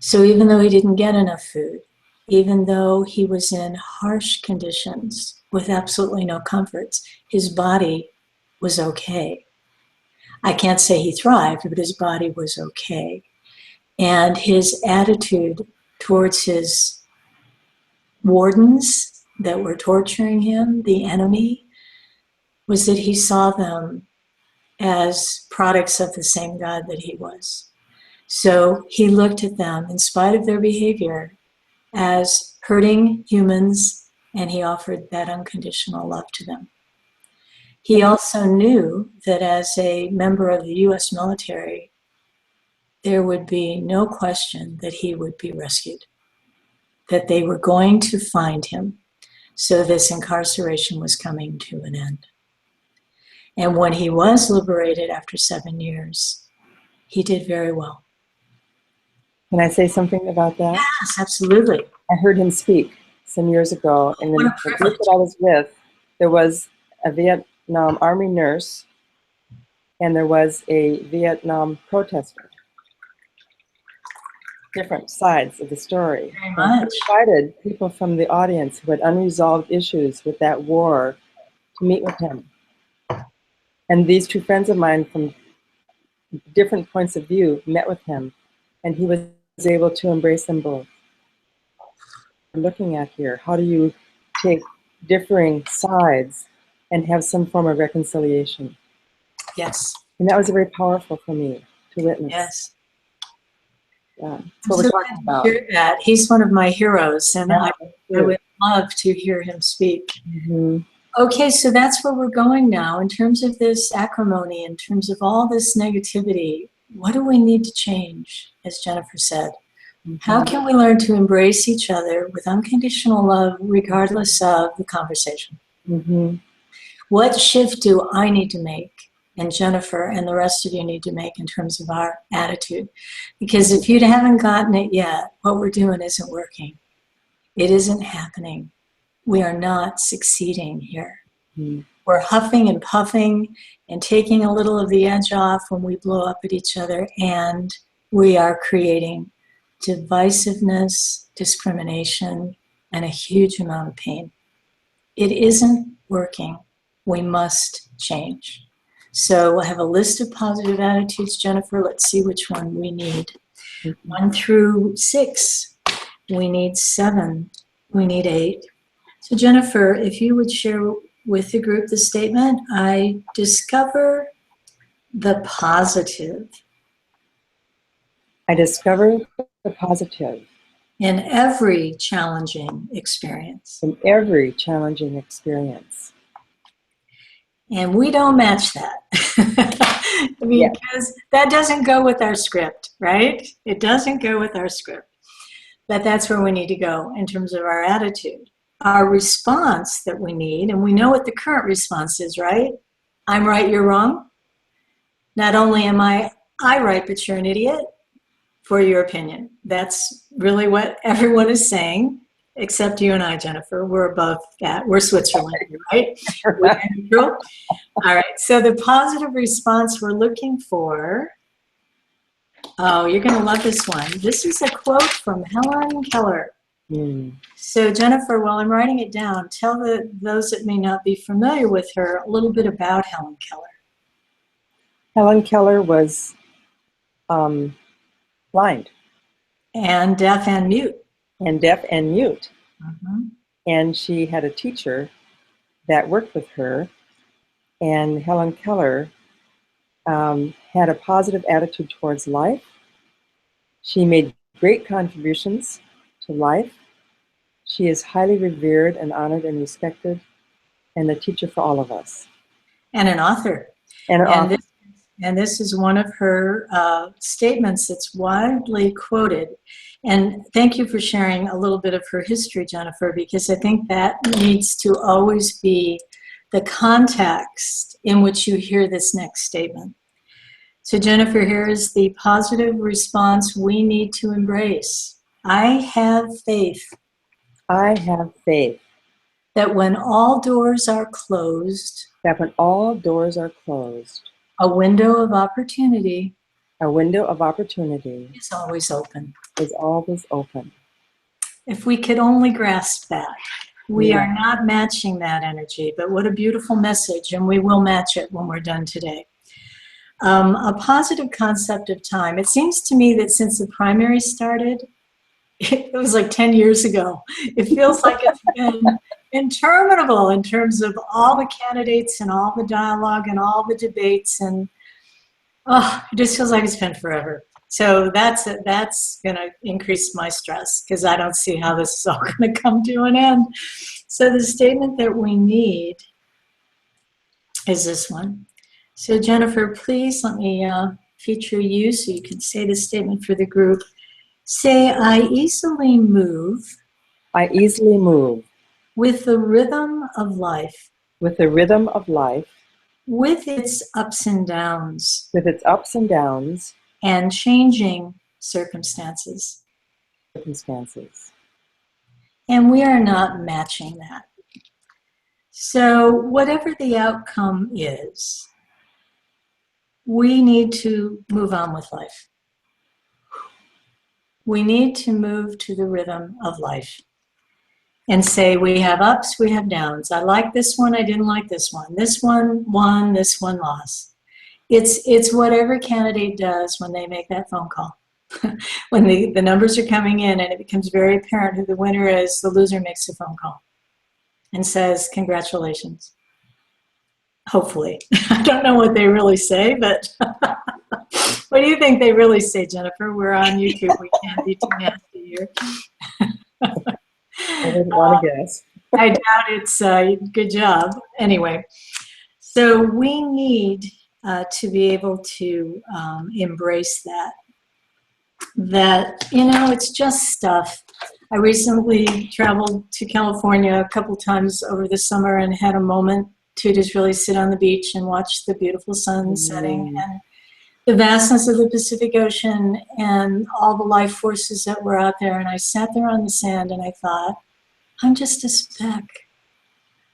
So even though he didn't get enough food, even though he was in harsh conditions with absolutely no comforts, his body was okay. I can't say he thrived, but his body was okay. And his attitude towards his wardens that were torturing him, the enemy, was that he saw them as products of the same God that he was. So he looked at them, in spite of their behavior, as hurting humans, and he offered that unconditional love to them. He also knew that as a member of the U.S. military, there would be no question that he would be rescued, that they were going to find him. So this incarceration was coming to an end. And when he was liberated after 7 years, he did very well. Can I say something about that? Yes, absolutely. I heard him speak some years ago, and in the group that I was with, there was a Vietnam Army nurse, and there was a Vietnam protester. Different sides of the story. Very much. He invited people from the audience who had unresolved issues with that war to meet with him. And these two friends of mine from different points of view met with him, and he was able to embrace them both. We're looking at here, how do you take differing sides and have some form of reconciliation? Yes. And that was very powerful for me to witness. Yes. Yeah, that's what we're talking about. Hear that. He's one of my heroes, and Yeah, I would love to hear him speak. Mm-hmm. Okay, so that's where we're going now in terms of this acrimony, in terms of all this negativity. What do we need to change, as Jennifer said? Mm-hmm. How can we learn to embrace each other with unconditional love, regardless of the conversation? Mm-hmm. What shift do I need to make, and Jennifer and the rest of you need to make in terms of our attitude? Because if you haven't gotten it yet, what we're doing isn't working. It isn't happening. We are not succeeding here. Mm. We're huffing and puffing and taking a little of the edge off when we blow up at each other, and we are creating divisiveness, discrimination, and a huge amount of pain. It isn't working. We must change. So we'll have a list of positive attitudes, Jennifer. Let's see which one we need. 1 through 6, we need 7, we need 8. So Jennifer, if you would share with the group the statement, I discover the positive. I discover the positive In every challenging experience. in every challenging experience. And we don't match that. Because that doesn't go with our script, right? It doesn't go with our script. But that's where we need to go in terms of our attitude. Our response that we need, and we know what the current response is, right? I'm right, you're wrong. Not only am I right, but you're an idiot for your opinion. That's really what everyone is saying, except you and I, Jennifer. We're above that. We're Switzerland, right? We're neutral. All right, so the positive response we're looking for, oh, you're going to love this one. This is a quote from Helen Keller. So Jennifer, while I'm writing it down, tell those that may not be familiar with her a little bit about Helen Keller. Helen Keller was blind. And deaf and mute. And deaf and mute. Mm-hmm. And she had a teacher that worked with her. And Helen Keller had a positive attitude towards life. She made great contributions to life. She is highly revered and honored and respected, and a teacher for all of us. And an author. And this is one of her statements that's widely quoted. And thank you for sharing a little bit of her history, Jennifer, because I think that needs to always be the context in which you hear this next statement. So Jennifer, here is the positive response we need to embrace. I have faith. I have faith. That when all doors are closed. That when all doors are closed. A window of opportunity. A window of opportunity. Is always open. Is always open. If we could only grasp that. We are not matching that energy, but what a beautiful message, and we will match it when we're done today. A positive concept of time. It seems to me that since the primary started, it was like 10 years ago. It feels like it's been interminable in terms of all the candidates and all the dialogue and all the debates, and it just feels like it's been forever. So that's going to increase my stress because I don't see how this is all going to come to an end. So the statement that we need is this one. So Jennifer, please let me feature you so you can say the statement for the group. Say, I easily move. I easily move. With the rhythm of life. With the rhythm of life. With its ups and downs. With its ups and downs. And changing circumstances. And we are not matching that. So whatever the outcome is, we need to move on with life. We need to move to the rhythm of life and say we have ups, we have downs. I like this one, I didn't like this one. This one won, this one lost. It's whatever candidate does when they make that phone call. When the numbers are coming in and it becomes very apparent who the winner is, the loser makes a phone call and says, congratulations. Hopefully. I don't know what they really say, but what do you think they really say, Jennifer? We're on YouTube. We can't be too nasty here. I didn't want to guess. I doubt it's good job. Anyway, so we need to be able to embrace that, it's just stuff. I recently traveled to California a couple times over the summer and had a moment to just really sit on the beach and watch the beautiful sun setting and the vastness of the Pacific Ocean and all the life forces that were out there. And I sat there on the sand and I thought, I'm just a speck.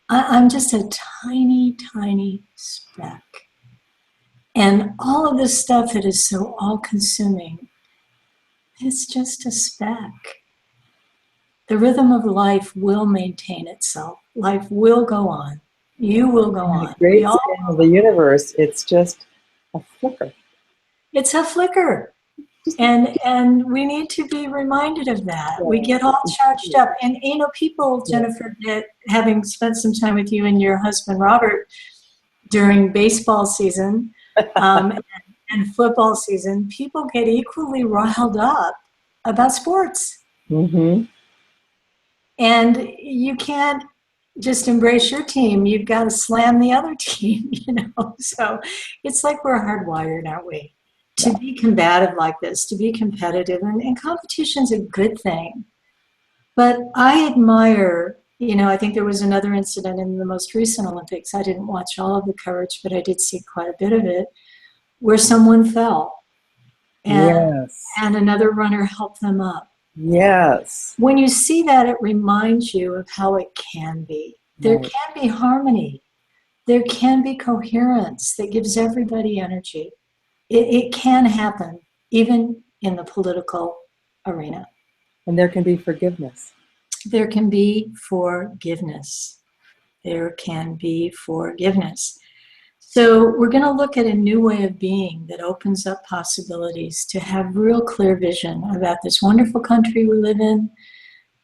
I'm just a tiny, tiny speck. And all of this stuff that is so all-consuming, it's just a speck. The rhythm of life will maintain itself. Life will go on. You will go on. The great scale of the universe, it's just a flicker. It's a flicker. And we need to be reminded of that. We get all charged up. And people, Jennifer, that having spent some time with you and your husband Robert during baseball season and football season, people get equally riled up about sports. Mm-hmm. And you can't just embrace your team. You've got to slam the other team, So it's like we're hardwired, aren't we? To be combative like this, to be competitive. And competition's a good thing. But I admire, I think there was another incident in the most recent Olympics. I didn't watch all of the coverage, but I did see quite a bit of it, where someone fell. And another runner helped them up. Yes. When you see that, it reminds you of how it can be. There can be harmony. There can be coherence that gives everybody energy. It can happen, even in the political arena. And there can be forgiveness. There can be forgiveness. There can be forgiveness. So we're going to look at a new way of being that opens up possibilities to have real clear vision about this wonderful country we live in,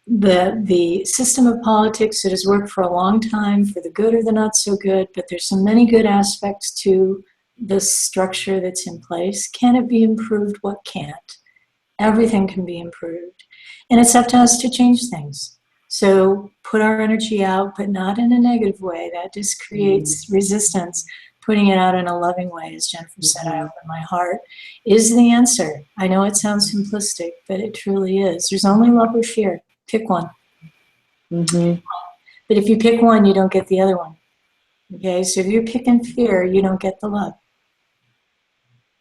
the system of politics that has worked for a long time, for the good or the not so good, but there's so many good aspects to the structure that's in place. Can it be improved? What can't? Everything can be improved. And it's up to us to change things. So put our energy out, but not in a negative way. That just creates resistance. Putting it out in a loving way, as Jennifer said, I open my heart, is the answer. I know it sounds simplistic, but it truly is. There's only love or fear. Pick one. Mm-hmm. But if you pick one, you don't get the other one. Okay, so if you're picking fear, you don't get the love.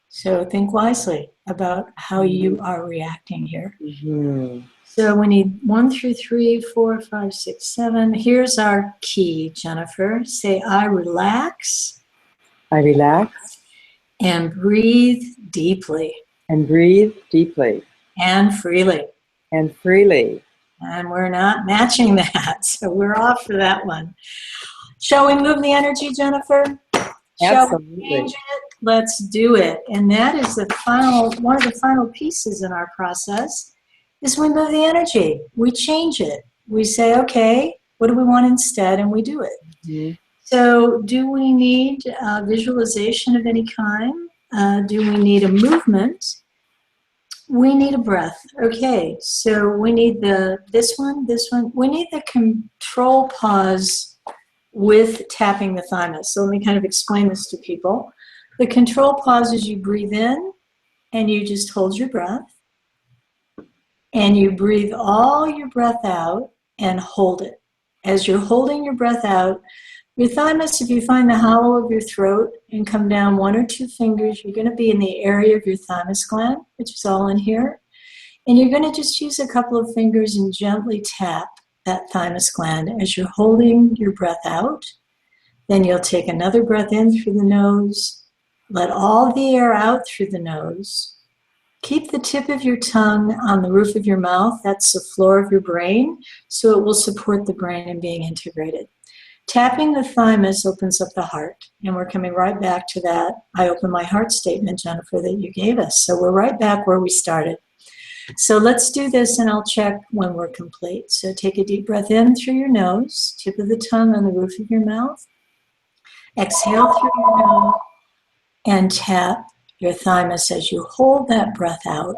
So think wisely about how you are reacting here. Mm-hmm. So we need 1 through 3, 4, 5, 6, 7. Here's our key, Jennifer. Say, I relax. I relax. And breathe deeply. And breathe deeply. And freely. And freely. And we're not matching that, so we're off for that one. Shall we move the energy, Jennifer? Shall we change it? Let's do it. And that is one of the final pieces in our process, is we move the energy. We change it. We say, okay, what do we want instead? And we do it. Mm-hmm. So do we need visualization of any kind? Do we need a movement? We need a breath. Okay, so we need this one. We need the control pause with tapping the thymus. So let me kind of explain this to people. The control pause is you breathe in and you just hold your breath. And you breathe all your breath out and hold it. As you're holding your breath out, your thymus, if you find the hollow of your throat and come down 1 or 2 fingers, you're going to be in the area of your thymus gland, which is all in here. And you're going to just use a couple of fingers and gently tap that thymus gland as you're holding your breath out. Then you'll take another breath in through the nose. Let all the air out through the nose. Keep the tip of your tongue on the roof of your mouth. That's the floor of your brain, so it will support the brain in being integrated. Tapping the thymus opens up the heart, and we're coming right back to that I open my heart statement, Jennifer, that you gave us. So we're right back where we started. So let's do this, and I'll check when we're complete. So take a deep breath in through your nose, tip of the tongue on the roof of your mouth. Exhale through your nose, and tap your thymus as you hold that breath out.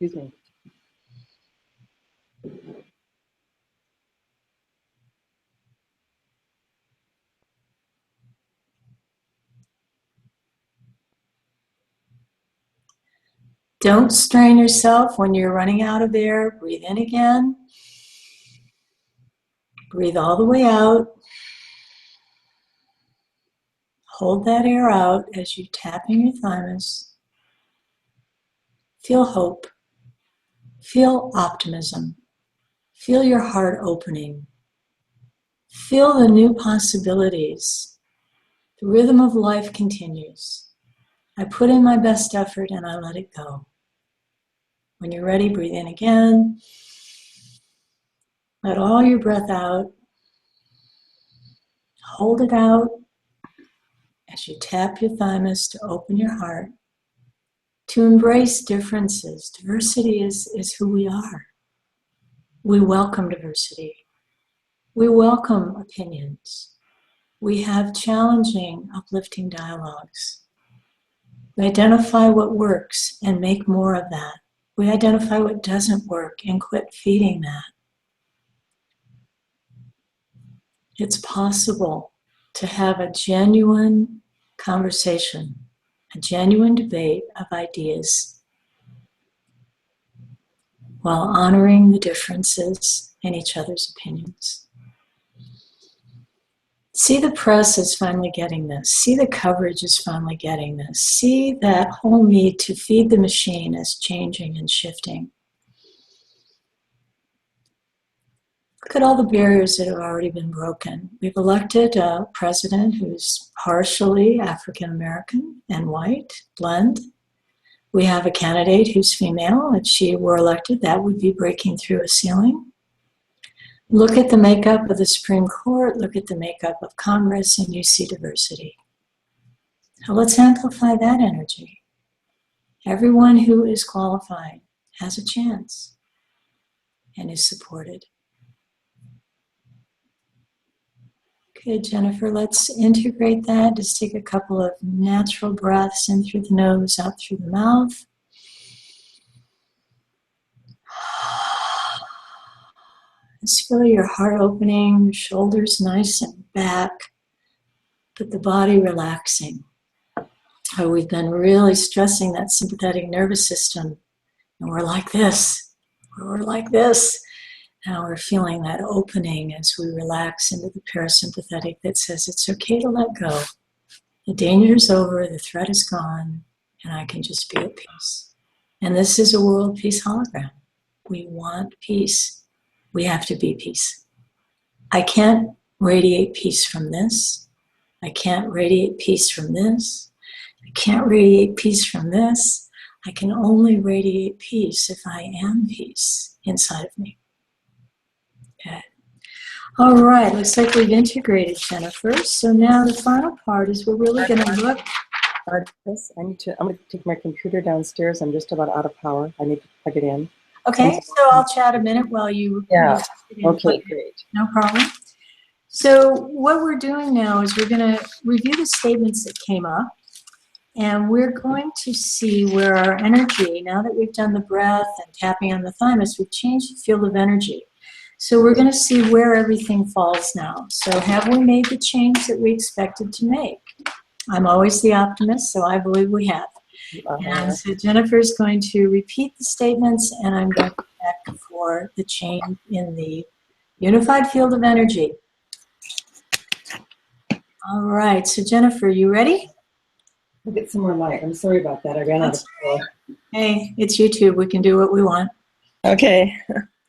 Excuse me. Don't strain yourself when you're running out of air. Breathe in again. Breathe all the way out. Hold that air out as you tap in your thymus. Feel hope. Feel optimism. Feel your heart opening. Feel the new possibilities. The rhythm of life continues. I put in my best effort and I let it go. When you're ready, breathe in again. Let all your breath out. Hold it out as you tap your thymus to open your heart. to embrace differences. Diversity is who we are. We welcome diversity. We welcome opinions. We have challenging, uplifting dialogues. We identify what works and make more of that. We identify what doesn't work and quit feeding that. It's possible to have a genuine conversation, a genuine debate of ideas, while honoring the differences in each other's opinions. See, the press is finally getting this. See, the coverage is finally getting this. See that whole need to feed the machine is changing and shifting. Look at all the barriers that have already been broken. We've elected a president who's partially African American and white, blend. We have a candidate who's female. If she were elected, that would be breaking through a ceiling. Look at the makeup of the Supreme Court, look at the makeup of Congress, and you see diversity. Now let's amplify that energy. Everyone who is qualified has a chance and is supported. Okay, Jennifer, let's integrate that. Just take a couple of natural breaths in through the nose, out through the mouth. Just feel your heart opening, your shoulders nice and back, but the body relaxing. Oh, we've been really stressing that sympathetic nervous system, and we're like this, we're like this. Now we're feeling that opening as we relax into the parasympathetic that says it's okay to let go. The danger is over, the threat is gone, and I can just be at peace. And this is a world peace hologram. We want peace. We have to be peace. I can't radiate peace from this. I can't radiate peace from this. I can't radiate peace from this. I can only radiate peace if I am peace inside of me. Okay. All right, looks like we've integrated, Jennifer. So now the final part is we're really going to look. Ardis, I'm going to take my computer downstairs. I'm just about out of power. I need to plug it in. Okay, so I'll chat a minute while you. Yeah. Okay, great. No problem. So what we're doing now is we're going to review the statements that came up, and we're going to see where our energy, now that we've done the breath and tapping on the thymus, we've changed the field of energy. So we're going to see where everything falls now. So have we made the change that we expected to make? I'm always the optimist, so I believe we have. And so Jennifer's going to repeat the statements, and I'm going to check for the change in the unified field of energy. All right, so Jennifer, you ready? I'll get some more light. I'm sorry about that. I ran out of power. Hey, it's YouTube. We can do what we want. Okay.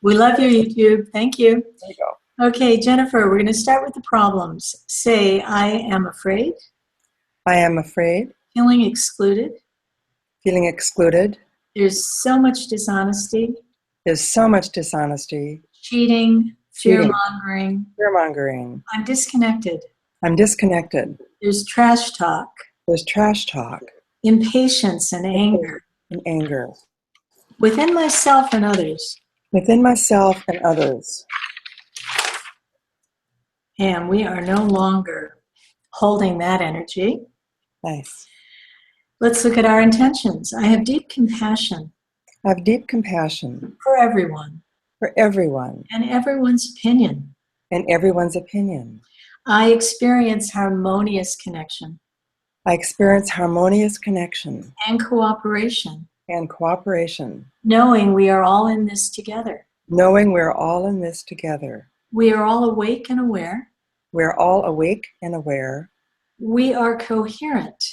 We love you, YouTube. Thank you. There you go. Okay, Jennifer, we're going to start with the problems. Say, I am afraid. I am afraid. Feeling excluded. Feeling excluded. There's so much dishonesty. There's so much dishonesty. Cheating. Fear-mongering. Fear-mongering. I'm disconnected. I'm disconnected. There's trash talk. There's trash talk. Impatience and anger. And anger. Within myself and others. Within myself and others. And we are no longer holding that energy. Nice. Let's look at our intentions. I have deep compassion. I have deep compassion. For everyone. For everyone. And everyone's opinion. And everyone's opinion. I experience harmonious connection. I experience harmonious connection. And cooperation. And cooperation. Knowing we are all in this together. Knowing we're all in this together. We are all awake and aware. We're all awake and aware. We are coherent.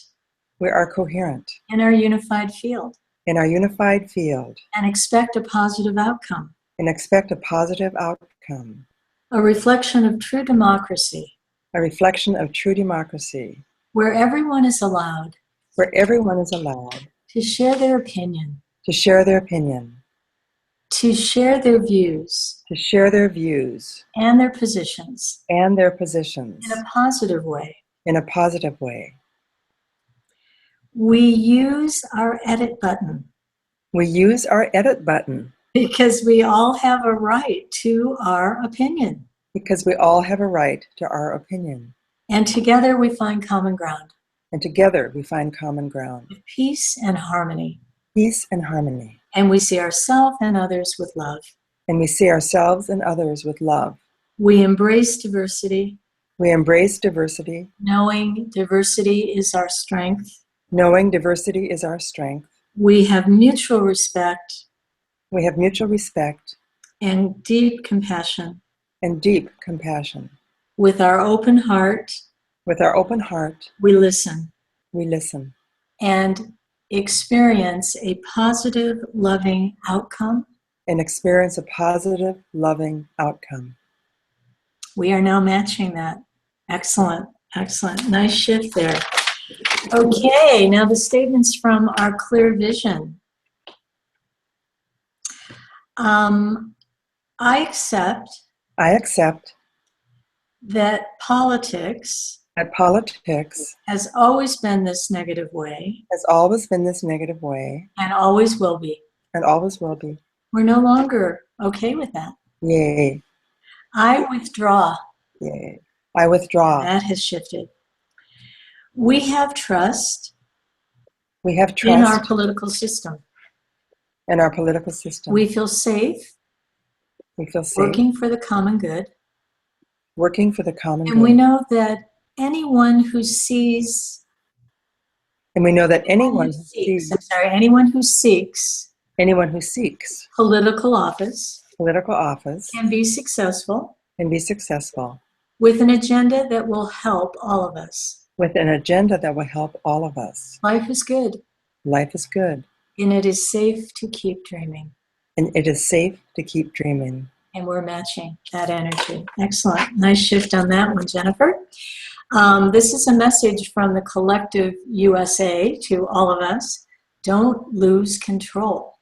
We are coherent. In our unified field. In our unified field. And expect a positive outcome. And expect a positive outcome. A reflection of true democracy. A reflection of true democracy. Where everyone is allowed. Where everyone is allowed. To share their opinion. To share their opinion. To share their views. To share their views. And their positions. And their positions. In a positive way. In a positive way. We use our edit button We use our edit button because we all have a right to our opinion. because we all have a right to our opinion. And together we find common ground. And together we find common ground. With peace and harmony. Peace and harmony. And we see ourselves and others with love. And we see ourselves and others with love. We embrace diversity. We embrace diversity. Knowing diversity is our strength. Knowing diversity is our strength. We have mutual respect. We have mutual respect. And deep compassion. And deep compassion. With our open heart. With our open heart. We listen. We listen. And experience a positive, loving outcome. And experience a positive, loving outcome. We are now matching that. Excellent, excellent. Nice shift there. Okay, now the statements from our clear vision. I accept that politics has always been this negative way. Always been this negative way. And always will be. And always will be. We're no longer okay with that. Yay. I withdraw. Yay. I withdraw. That has shifted. We have trust. We have trust in our political system. In our political system. We feel safe. We feel safe. Working for the common good. Working for the common good. And we know that anyone who sees. And we know that anyone who seeks political office can be successful with an agenda that will help all of us. Life is good. Life is good. And it is safe to keep dreaming. And it is safe to keep dreaming. And we're matching that energy. Excellent. Nice shift on that one, Jennifer. This is a message from the collective USA to all of us. Don't lose control.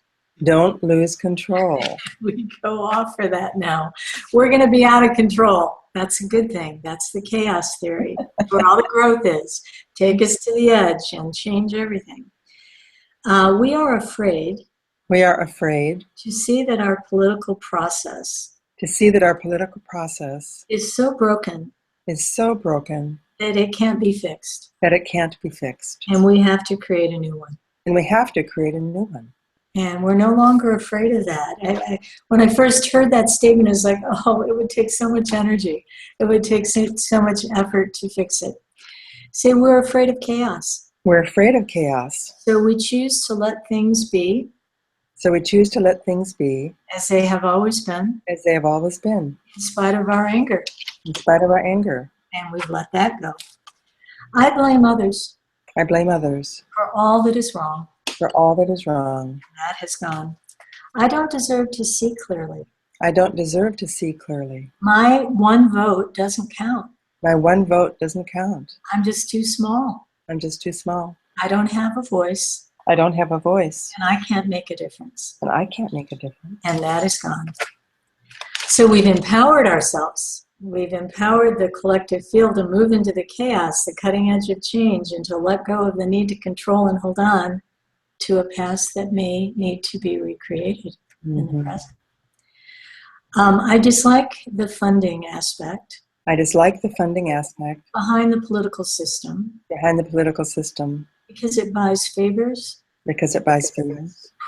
Don't lose control. We go off for that now. We're going to be out of control. That's a good thing. That's the chaos theory. Where all the growth is. Take us to the edge and change everything. We are afraid. We are afraid to see that our political process. Is so broken. That it can't be fixed. And we have to create a new one. And we're no longer afraid of that. When I first heard that statement, I was like, oh, it would take so much energy. It would take so much effort to fix it. Say, we're afraid of chaos. We're afraid of chaos. So we choose to let things be. As they have always been. In spite of our anger. And we've let that go. I blame others. For all that is wrong. That has gone. I don't deserve to see clearly. My one vote doesn't count. I'm just too small. I don't have a voice. And I can't make a difference. And that is gone. So we've empowered ourselves. We've empowered the collective field to move into the chaos, the cutting edge of change, and to let go of the need to control and hold on to a past that may need to be recreated in the present. I dislike the funding aspect. Behind the political system. Because it buys favors.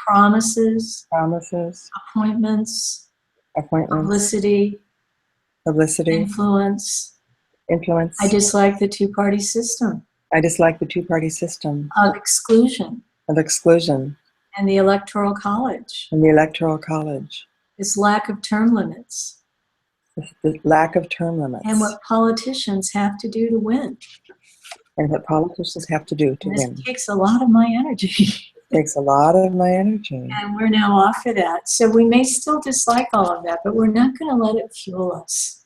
Promises. Appointments. Publicity. Influence. I dislike the two-party system. Of exclusion. And the Electoral College. Its lack of term limits. And what politicians have to do to win. This takes a lot of my energy. And we're now off for that. So we may still dislike all of that, but we're not going to let it fuel us.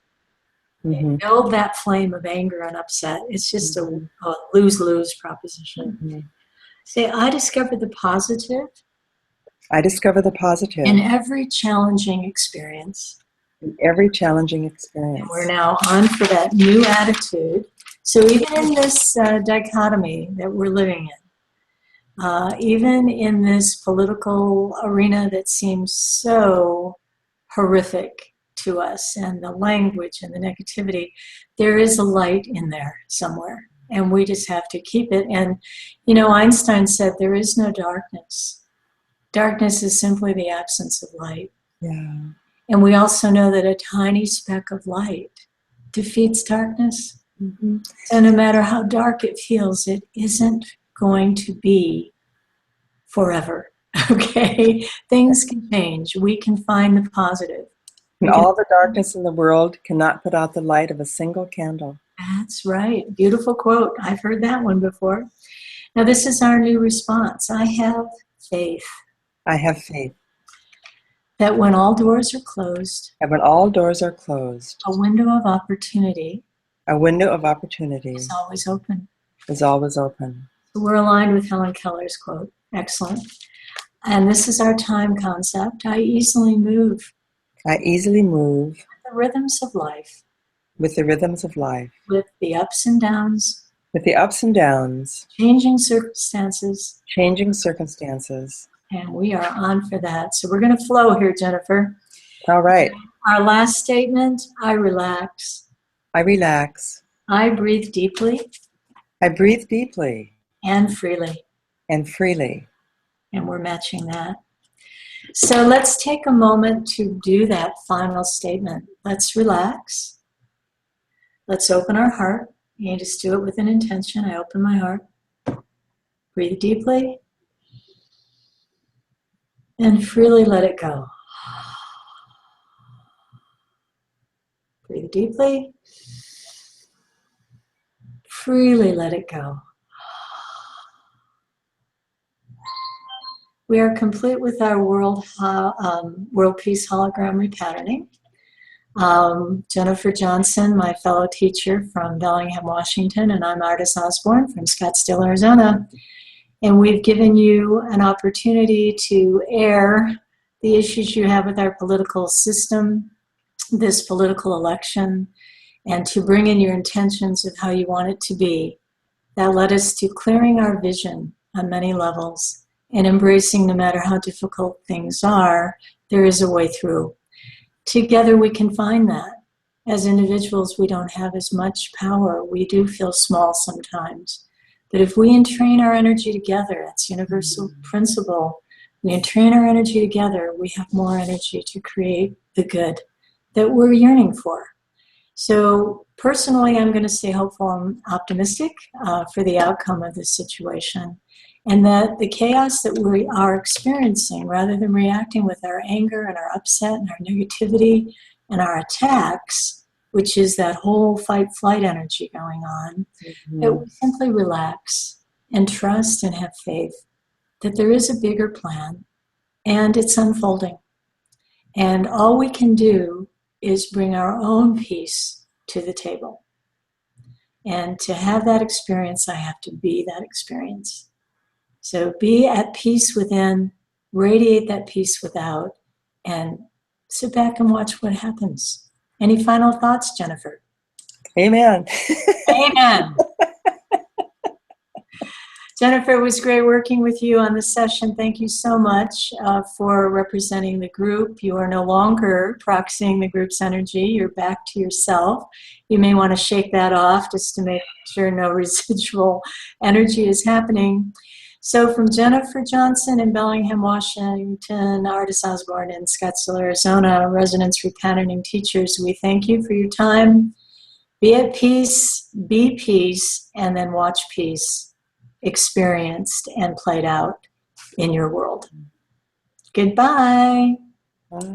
Build that flame of anger and upset. It's just a lose-lose proposition. Say, I discovered the positive. In every challenging experience. And we're now on for that new attitude. So even in this dichotomy that we're living in, Even in this political arena that seems so horrific to us, and the language and the negativity, there is a light in there somewhere, and we just have to keep it. And, you know, Einstein said there is no darkness. Darkness is simply the absence of light. Yeah. And we also know that a tiny speck of light defeats darkness. Mm-hmm. So no matter how dark it feels, it isn't going to be forever. Okay? Things can change. We can find the positive. And all the darkness in the world cannot put out the light of a single candle. That's right. Beautiful quote. I've heard that one before. Now, this is our new response. I have faith. I have faith That when all doors are closed, that when all doors are closed, a window of opportunity a window of opportunity is always open. is always open. So we're aligned with Helen Keller's quote. Excellent. And this is our time concept. I easily move I easily move the rhythms of life, with the rhythms of life, with the ups and downs, with the ups and downs, changing circumstances, changing circumstances. and we are on for that. So we're going to flow here, Jennifer. All right. Our last statement, I relax. I relax. I breathe deeply I breathe deeply and freely. and freely. And we're matching that. So let's take a moment to do that final statement. Let's relax. Let's open our heart. You just do it with an intention. I open my heart. Breathe deeply. And freely let it go. Breathe deeply. Freely let it go. We are complete with our world peace hologram repatterning. Jennifer Johnson, my fellow teacher from Bellingham, Washington, and I'm Ardis Ozborn from Scottsdale, Arizona. And we've given you an opportunity to air the issues you have with our political system, this political election, and to bring in your intentions of how you want it to be. That led us to clearing our vision on many levels and embracing no matter how difficult things are, there is a way through. Together we can find that. As individuals, we don't have as much power. We do feel small sometimes. But if we entrain our energy together, that's universal principle, we entrain our energy together, we have more energy to create the good that we're yearning for. So personally, I'm going to stay hopeful and optimistic for the outcome of this situation. And that the chaos that we are experiencing, rather than reacting with our anger and our upset and our negativity and our attacks, which is that whole fight-flight energy going on, that we simply relax and trust and have faith that there is a bigger plan and it's unfolding. And all we can do is bring our own peace to the table. And to have that experience, I have to be that experience. So be at peace within, radiate that peace without, and sit back and watch what happens. Any final thoughts, Jennifer? Amen. Amen. Jennifer, it was great working with you on this session. Thank you so much for representing the group. You are no longer proxying the group's energy. You're back to yourself. You may want to shake that off just to make sure no residual energy is happening. So from Jennifer Johnson in Bellingham, Washington, Ardis Ozborn in Scottsdale, Arizona, Resonance Repatterning teachers, we thank you for your time. Be at peace, be peace, and then watch peace experienced and played out in your world. Goodbye. Bye.